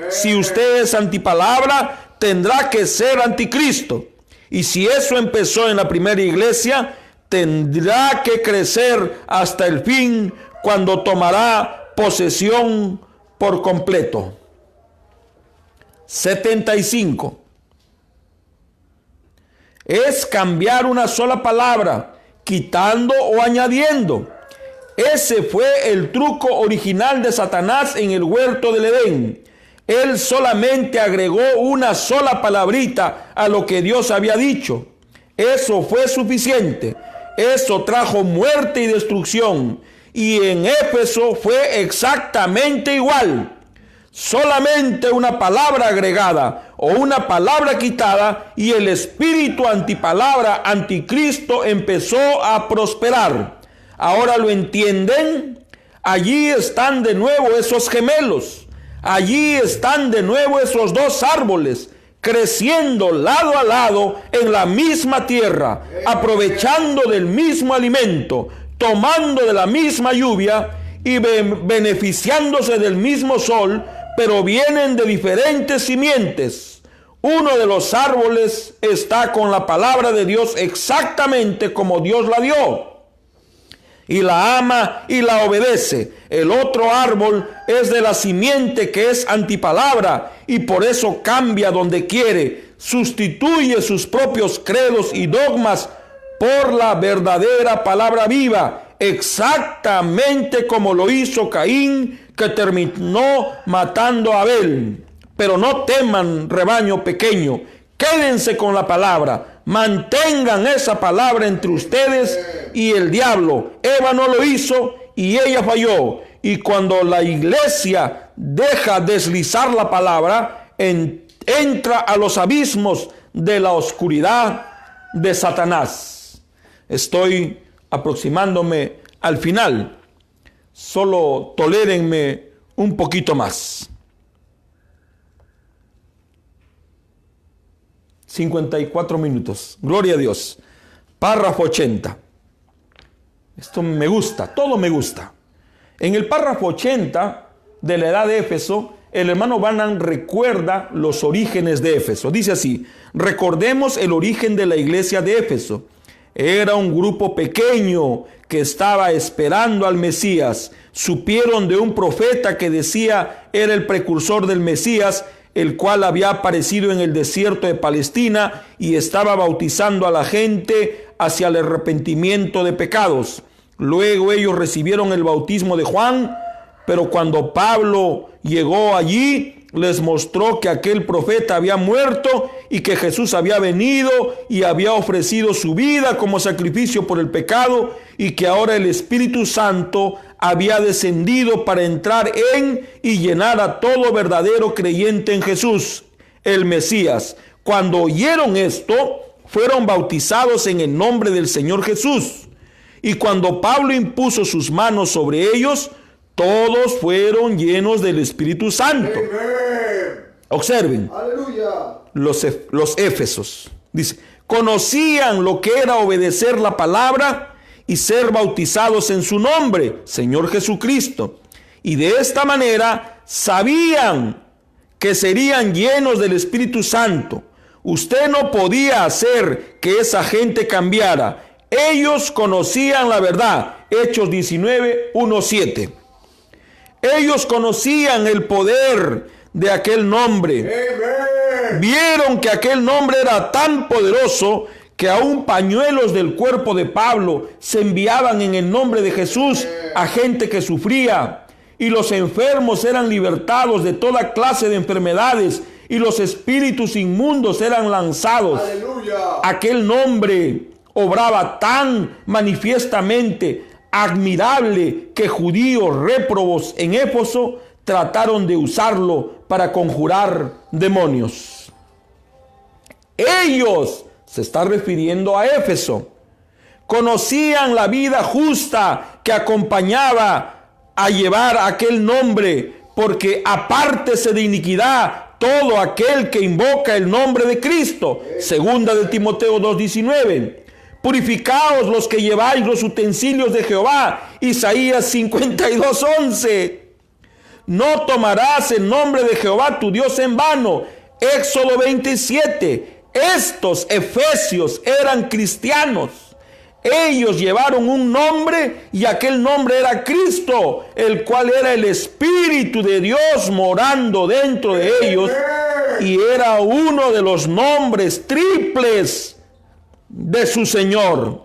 Si usted es antipalabra, tendrá que ser anticristo. Y si eso empezó en la primera iglesia, tendrá que crecer hasta el fin, cuando tomará posesión por completo. 75. Es cambiar una sola palabra, quitando o añadiendo. Ese fue el truco original de Satanás en el huerto del Edén. Él solamente agregó una sola palabrita a lo que Dios había dicho. Eso fue suficiente. Eso trajo muerte y destrucción. Y en Éfeso fue exactamente igual. Solamente una palabra agregada o una palabra quitada y el espíritu antipalabra, anticristo, empezó a prosperar. ¿Ahora lo entienden? Allí están de nuevo esos gemelos. Allí están de nuevo esos dos árboles, creciendo lado a lado en la misma tierra, aprovechando del mismo alimento. tomando de la misma lluvia y beneficiándose del mismo sol, pero vienen de diferentes simientes. Uno de los árboles está con la palabra de Dios exactamente como Dios la dio, y la ama y la obedece. El otro árbol es de la simiente que es antipalabra, y por eso cambia donde quiere, sustituye sus propios credos y dogmas por la verdadera palabra viva, exactamente como lo hizo Caín, que terminó matando a Abel. Pero no teman, rebaño pequeño, quédense con la palabra, mantengan esa palabra entre ustedes y el diablo. Eva no lo hizo y ella falló. Y cuando la iglesia deja deslizar la palabra, entra a los abismos de la oscuridad de Satanás. Estoy aproximándome al final. Solo tolérenme un poquito más. 54 minutos. Gloria a Dios. Párrafo 80. Esto me gusta, todo me gusta. En el párrafo 80 de la edad de Éfeso, el hermano Branham recuerda los orígenes de Éfeso. Dice así: recordemos el origen de la iglesia de Éfeso. Era un grupo pequeño que estaba esperando al Mesías. Supieron de un profeta que decía era el precursor del Mesías, el cual había aparecido en el desierto de Palestina y estaba bautizando a la gente hacia el arrepentimiento de pecados. Luego ellos recibieron el bautismo de Juan, pero cuando Pablo llegó allí, les mostró que aquel profeta había muerto y que Jesús había venido y había ofrecido su vida como sacrificio por el pecado, y que ahora el Espíritu Santo había descendido para entrar en y llenar a todo verdadero creyente en Jesús, el Mesías. Cuando oyeron esto, fueron bautizados en el nombre del Señor Jesús. Y cuando Pablo impuso sus manos sobre ellos, todos fueron llenos del Espíritu Santo. Amen. Observen. Aleluya. Los éfesos. Dice, conocían lo que era obedecer la palabra y ser bautizados en su nombre, Señor Jesucristo. Y de esta manera sabían que serían llenos del Espíritu Santo. Usted no podía hacer que esa gente cambiara. Ellos conocían la verdad. Hechos 19, 1, 7. Ellos conocían el poder de aquel nombre. Amen. Vieron que aquel nombre era tan poderoso que aún pañuelos del cuerpo de Pablo se enviaban en el nombre de Jesús a gente que sufría, y los enfermos eran libertados de toda clase de enfermedades, y los espíritus inmundos eran lanzados. Aleluya. Aquel nombre obraba tan manifiestamente, admirable, que judíos réprobos en Éfeso trataron de usarlo para conjurar demonios. Ellos, se está refiriendo a Éfeso, conocían la vida justa que acompañaba a llevar aquel nombre, porque apártese de iniquidad todo aquel que invoca el nombre de Cristo. Segunda de Timoteo 2:19. Purificaos los que lleváis los utensilios de Jehová. Isaías 52:11. No tomarás el nombre de Jehová tu Dios en vano. Éxodo 27. Estos efesios eran cristianos. Ellos llevaron un nombre y aquel nombre era Cristo, el cual era el Espíritu de Dios morando dentro de ellos, y era uno de los nombres triples de su Señor.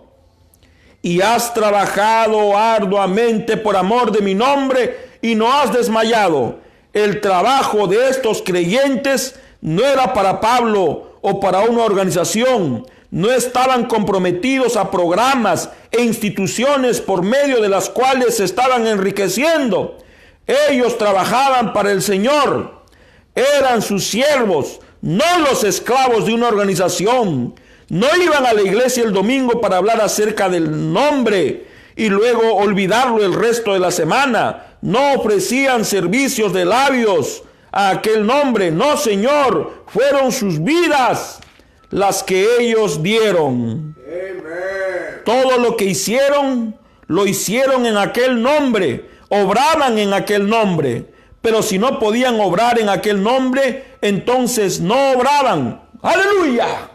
Y has trabajado arduamente por amor de mi nombre y no has desmayado. El trabajo de estos creyentes no era para Pablo o para una organización. No estaban comprometidos a programas e instituciones por medio de las cuales se estaban enriqueciendo. Ellos trabajaban para el Señor. Eran sus siervos, no los esclavos de una organización. No iban a la iglesia el domingo para hablar acerca del nombre y luego olvidarlo el resto de la semana. No ofrecían servicios de labios a aquel nombre. No, Señor, fueron sus vidas las que ellos dieron. Amen. Todo lo que hicieron lo hicieron en aquel nombre, obraban en aquel nombre. Pero si no podían obrar en aquel nombre, entonces no obraban. ¡Aleluya!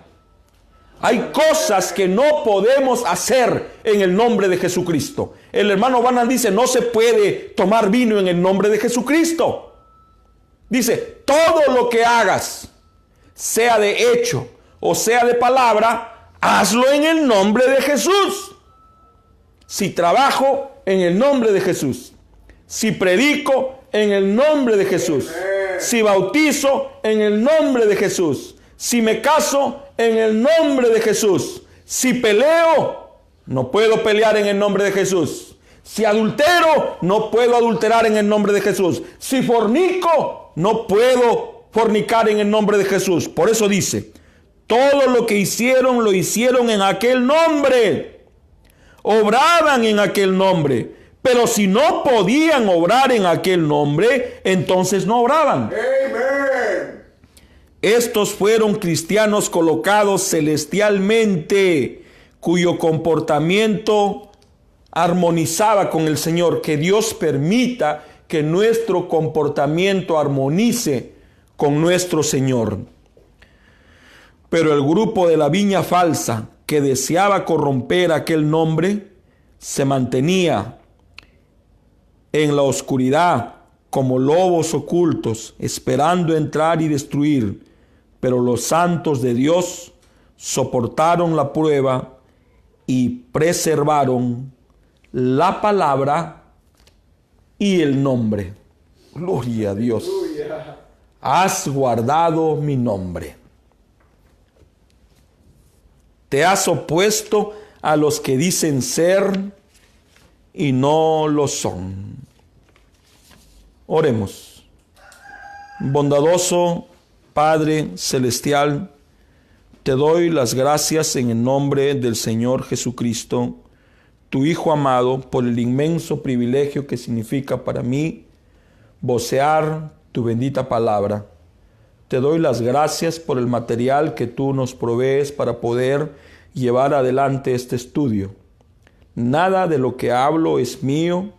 Hay cosas que no podemos hacer en el nombre de Jesucristo. El hermano Branham dice, no se puede tomar vino en el nombre de Jesucristo. Dice, todo lo que hagas, sea de hecho o sea de palabra, hazlo en el nombre de Jesús. Si trabajo, en el nombre de Jesús. Si predico, en el nombre de Jesús. Si bautizo, en el nombre de Jesús. Si me caso, en el nombre de Jesús. Si peleo, no puedo pelear en el nombre de Jesús. Si adultero, no puedo adulterar en el nombre de Jesús. Si fornico, no puedo fornicar en el nombre de Jesús. Por eso dice, todo lo que hicieron, lo hicieron en aquel nombre. Obraban en aquel nombre. Pero si no podían obrar en aquel nombre, entonces no obraban. Amen. Estos fueron cristianos colocados celestialmente, cuyo comportamiento armonizaba con el Señor. Que Dios permita que nuestro comportamiento armonice con nuestro Señor. Pero el grupo de la viña falsa, que deseaba corromper aquel nombre, se mantenía en la oscuridad como lobos ocultos, esperando entrar y destruir. Pero los santos de Dios soportaron la prueba y preservaron la palabra y el nombre. Gloria a Dios. Has guardado mi nombre. Te has opuesto a los que dicen ser y no lo son. Oremos. Bondadoso Padre Celestial, te doy las gracias en el nombre del Señor Jesucristo, tu Hijo amado, por el inmenso privilegio que significa para mí vocear tu bendita palabra. Te doy las gracias por el material que tú nos provees para poder llevar adelante este estudio. Nada de lo que hablo es mío,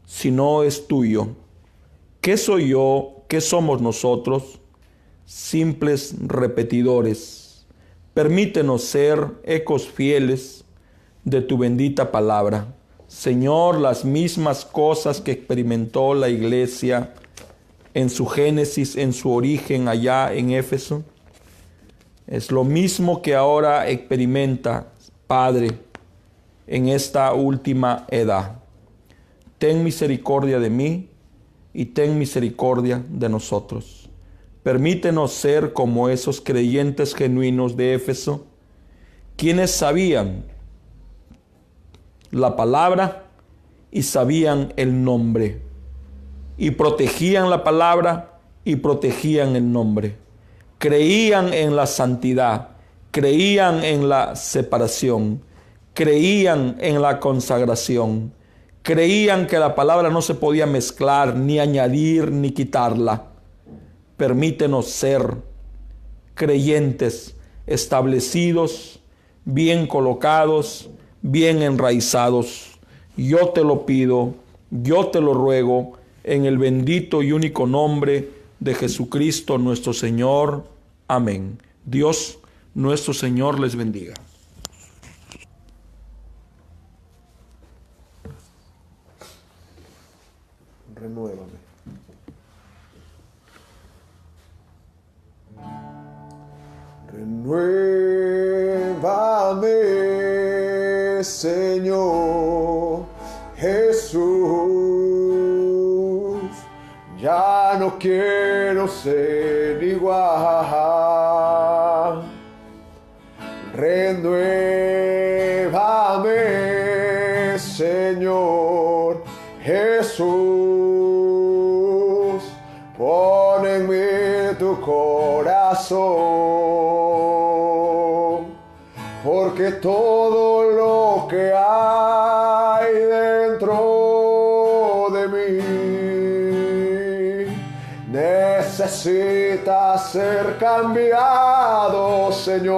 sino es tuyo. ¿Qué soy yo? ¿Qué somos nosotros? Simples repetidores. Permítenos ser ecos fieles de tu bendita palabra. Señor, las mismas cosas que experimentó la iglesia en su génesis, en su origen allá en Éfeso, es lo mismo que ahora experimenta, Padre, en esta última edad. Ten misericordia de mí y ten misericordia de nosotros. Permítenos ser como esos creyentes genuinos de Éfeso, quienes sabían la palabra y sabían el nombre, y protegían la palabra y protegían el nombre. Creían en la santidad, creían en la separación, creían en la consagración, creían que la palabra no se podía mezclar, ni añadir, ni quitarla. Permítenos ser creyentes establecidos, bien colocados, bien enraizados. Yo te lo pido, yo te lo ruego, en el bendito y único nombre de Jesucristo nuestro Señor. Amén. Dios nuestro Señor les bendiga. Renuévame. Renuévame, Señor Jesús. Ya no quiero ser igual. Renuévame, Señor Jesús. Pon en mí tu corazón, porque todo lo que hay dentro de mí necesita ser cambiado, Señor,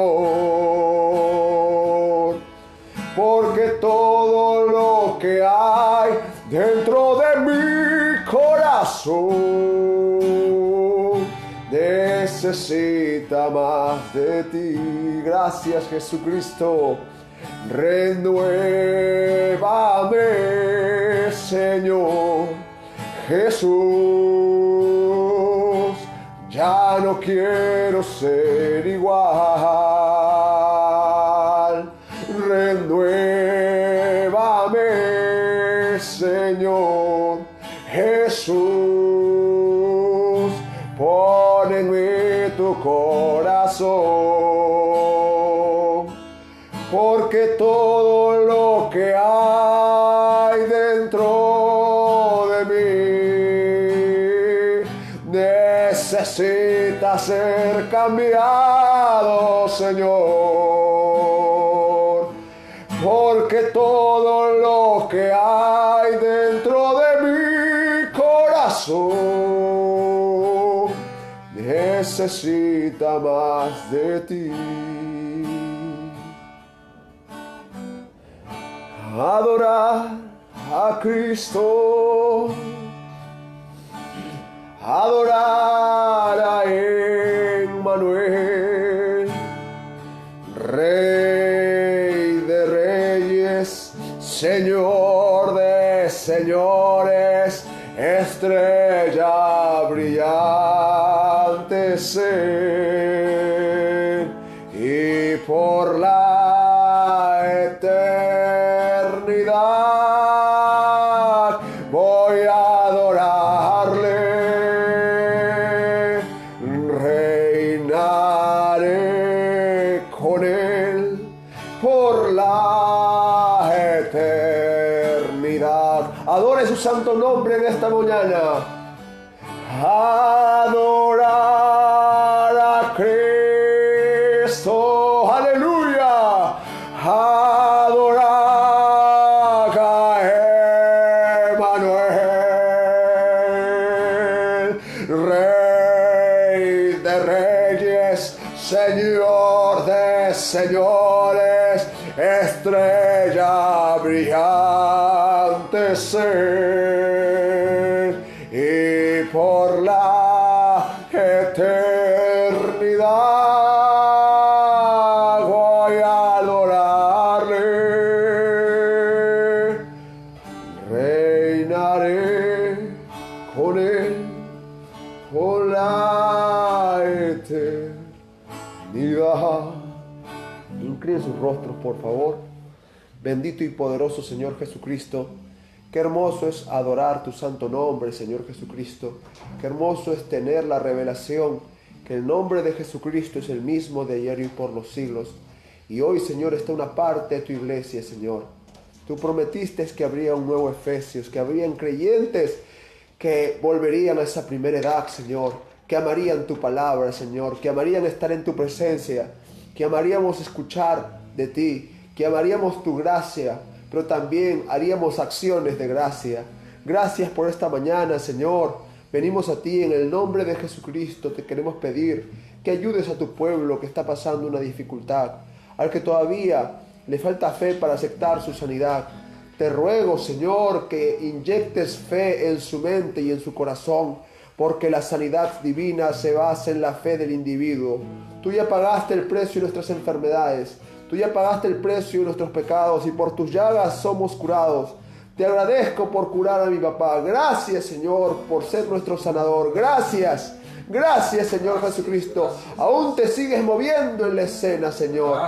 porque todo lo que hay dentro de mi corazón necesita más de ti. Gracias, Jesucristo. Renuévame, Señor Jesús. Ya no quiero ser igual. Renuévame, Señor Jesús. Pon en mí tu corazón, porque todo lo que hay dentro de mí necesita ser cambiado, Señor. Porque todo lo que hay dentro de mi corazón necesita más de ti. Adorar a Cristo, adorar a Emmanuel, Rey de Reyes, Señor de Señores, estrella brillante ser, y por la eternidad voy a adorarle, reinaré con él por la eternidad. Adore su santo nombre en esta mañana. Adorar a Cristo, aleluya. Adorar a Emmanuel, Rey de Reyes, Señor de Señores, estrella brillante ser, y por la eternidad voy a adorarle, reinaré con él por la eternidad. Incline sus rostros, por favor. Bendito y poderoso Señor Jesucristo, qué hermoso es adorar tu santo nombre, Señor Jesucristo. Qué hermoso es tener la revelación que el nombre de Jesucristo es el mismo de ayer y por los siglos. Y hoy, Señor, está una parte de tu iglesia, Señor. Tú prometiste que habría un nuevo Efesios, que habrían creyentes que volverían a esa primera edad, Señor, que amarían tu palabra, Señor, que amarían estar en tu presencia, que amaríamos escuchar de ti, que amaríamos tu gracia, pero también haríamos acciones de gracia. Gracias por esta mañana, Señor. Venimos a ti en el nombre de Jesucristo. Te queremos pedir que ayudes a tu pueblo que está pasando una dificultad, al que todavía le falta fe para aceptar su sanidad. Te ruego, Señor, que inyectes fe en su mente y en su corazón, porque la sanidad divina se basa en la fe del individuo. Tú ya pagaste el precio de nuestras enfermedades. Tú ya pagaste el precio de nuestros pecados y por tus llagas somos curados. Te agradezco por curar a mi papá. Gracias, Señor, por ser nuestro sanador. Gracias. Gracias, Señor Jesucristo. Aún te sigues moviendo en la escena, Señor.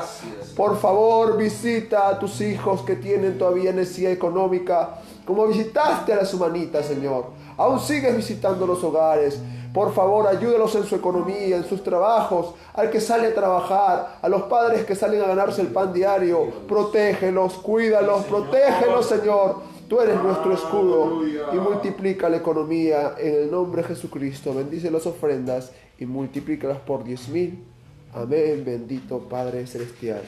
Por favor, visita a tus hijos que tienen todavía necesidad económica, como visitaste a las humanitas, Señor. Aún sigues visitando los hogares. Por favor, ayúdalos en su economía, en sus trabajos, al que sale a trabajar, a los padres que salen a ganarse el pan diario. Protégelos, cuídalos, protégelos, Señor. Tú eres nuestro escudo y multiplica la economía en el nombre de Jesucristo. Bendice las ofrendas y multiplícalas por 10,000. Amén, bendito Padre Celestial.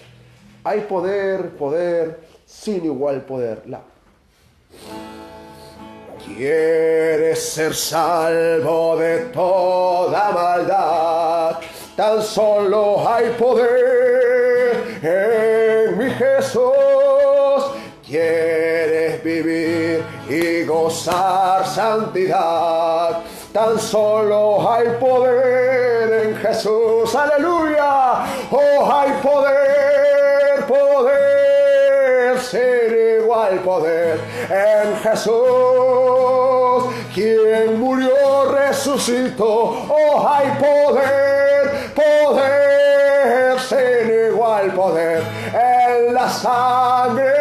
Hay poder, poder, sin igual poder. ¿Quieres ser salvo de toda maldad? Tan solo hay poder en mi Jesús. quieres vivir y gozar santidad, tan solo hay poder en Jesús. Aleluya. Oh, hay poder, poder, sin igual poder en Jesús, quien murió, resucitó. Oh, hay poder, poder, sin igual poder en la sangre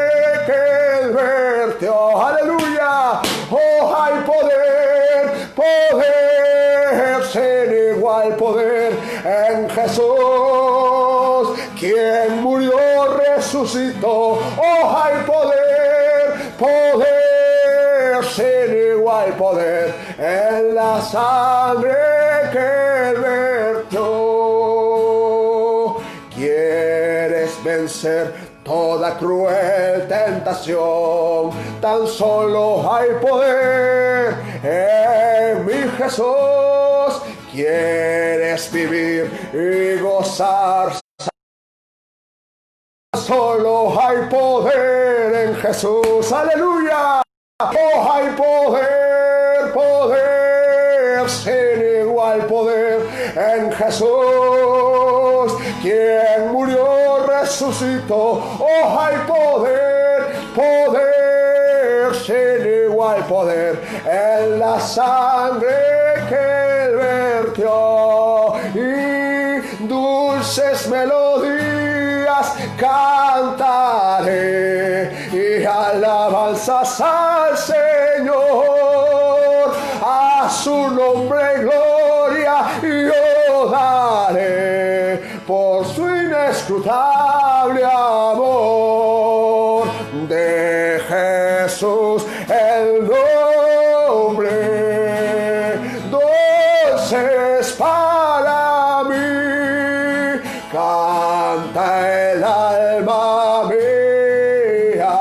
que él vertió. Aleluya. Oh, hay poder, poder, sin igual poder en Jesús, quien murió, resucitó. Oh, hay poder, poder, sin igual poder en la sangre que él vertió. ¿Quieres vencer toda cruel tentación? Tan solo hay poder en mi Jesús. ¿Quieres vivir y gozar? Solo hay poder en Jesús. Aleluya. Oh, hay poder, poder, sin igual poder en Jesús, quien murió, resucitó. Oh, hay poder, poder, sin igual poder en la sangre que él vertió. Y dulces melodías cantaré y alabanzas al Señor, a su nombre gloria yo daré por su inescrutable amor. De Jesús el nombre, dulce es para mí, canta el alma mía,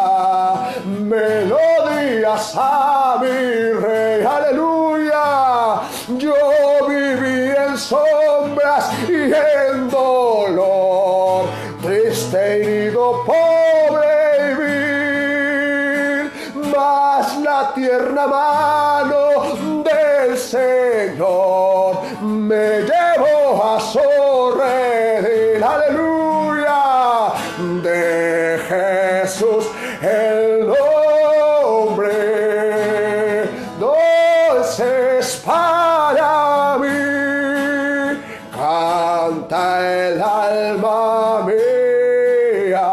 melodías a mi Rey. Aleluya. Yo viví en sombras y en dolor, triste, herido, pobre y vil, mas la tierna mano del Señor me llevó a su redil. Aleluya. De Jesús el nombre, dulce es para mí, canta el alma mía,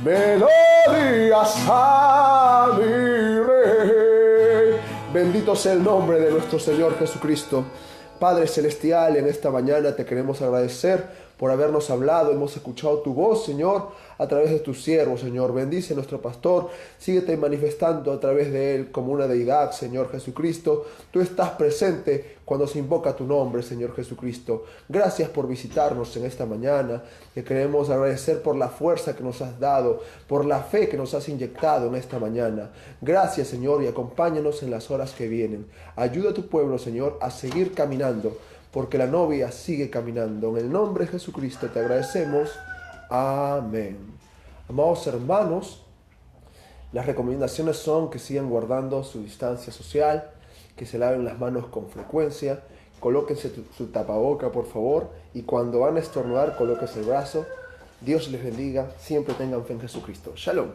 melodías a mi Rey. Bendito sea el nombre de nuestro Señor Jesucristo. Padre Celestial, en esta mañana te queremos agradecer por habernos hablado. Hemos escuchado tu voz, Señor, a través de tu siervo, Señor. Bendice a nuestro pastor, síguete manifestando a través de él como una deidad, Señor Jesucristo. Tú estás presente cuando se invoca tu nombre, Señor Jesucristo. Gracias por visitarnos en esta mañana. Te queremos agradecer por la fuerza que nos has dado, por la fe que nos has inyectado en esta mañana. Gracias, Señor, y acompáñanos en las horas que vienen. Ayuda a tu pueblo, Señor, a seguir caminando, porque la novia sigue caminando. En el nombre de Jesucristo te agradecemos. Amén. Amados hermanos, las recomendaciones son que sigan guardando su distancia social, que se laven las manos con frecuencia, colóquense su tapaboca, por favor, y cuando van a estornudar, colóquense el brazo. Dios les bendiga, siempre tengan fe en Jesucristo. Shalom.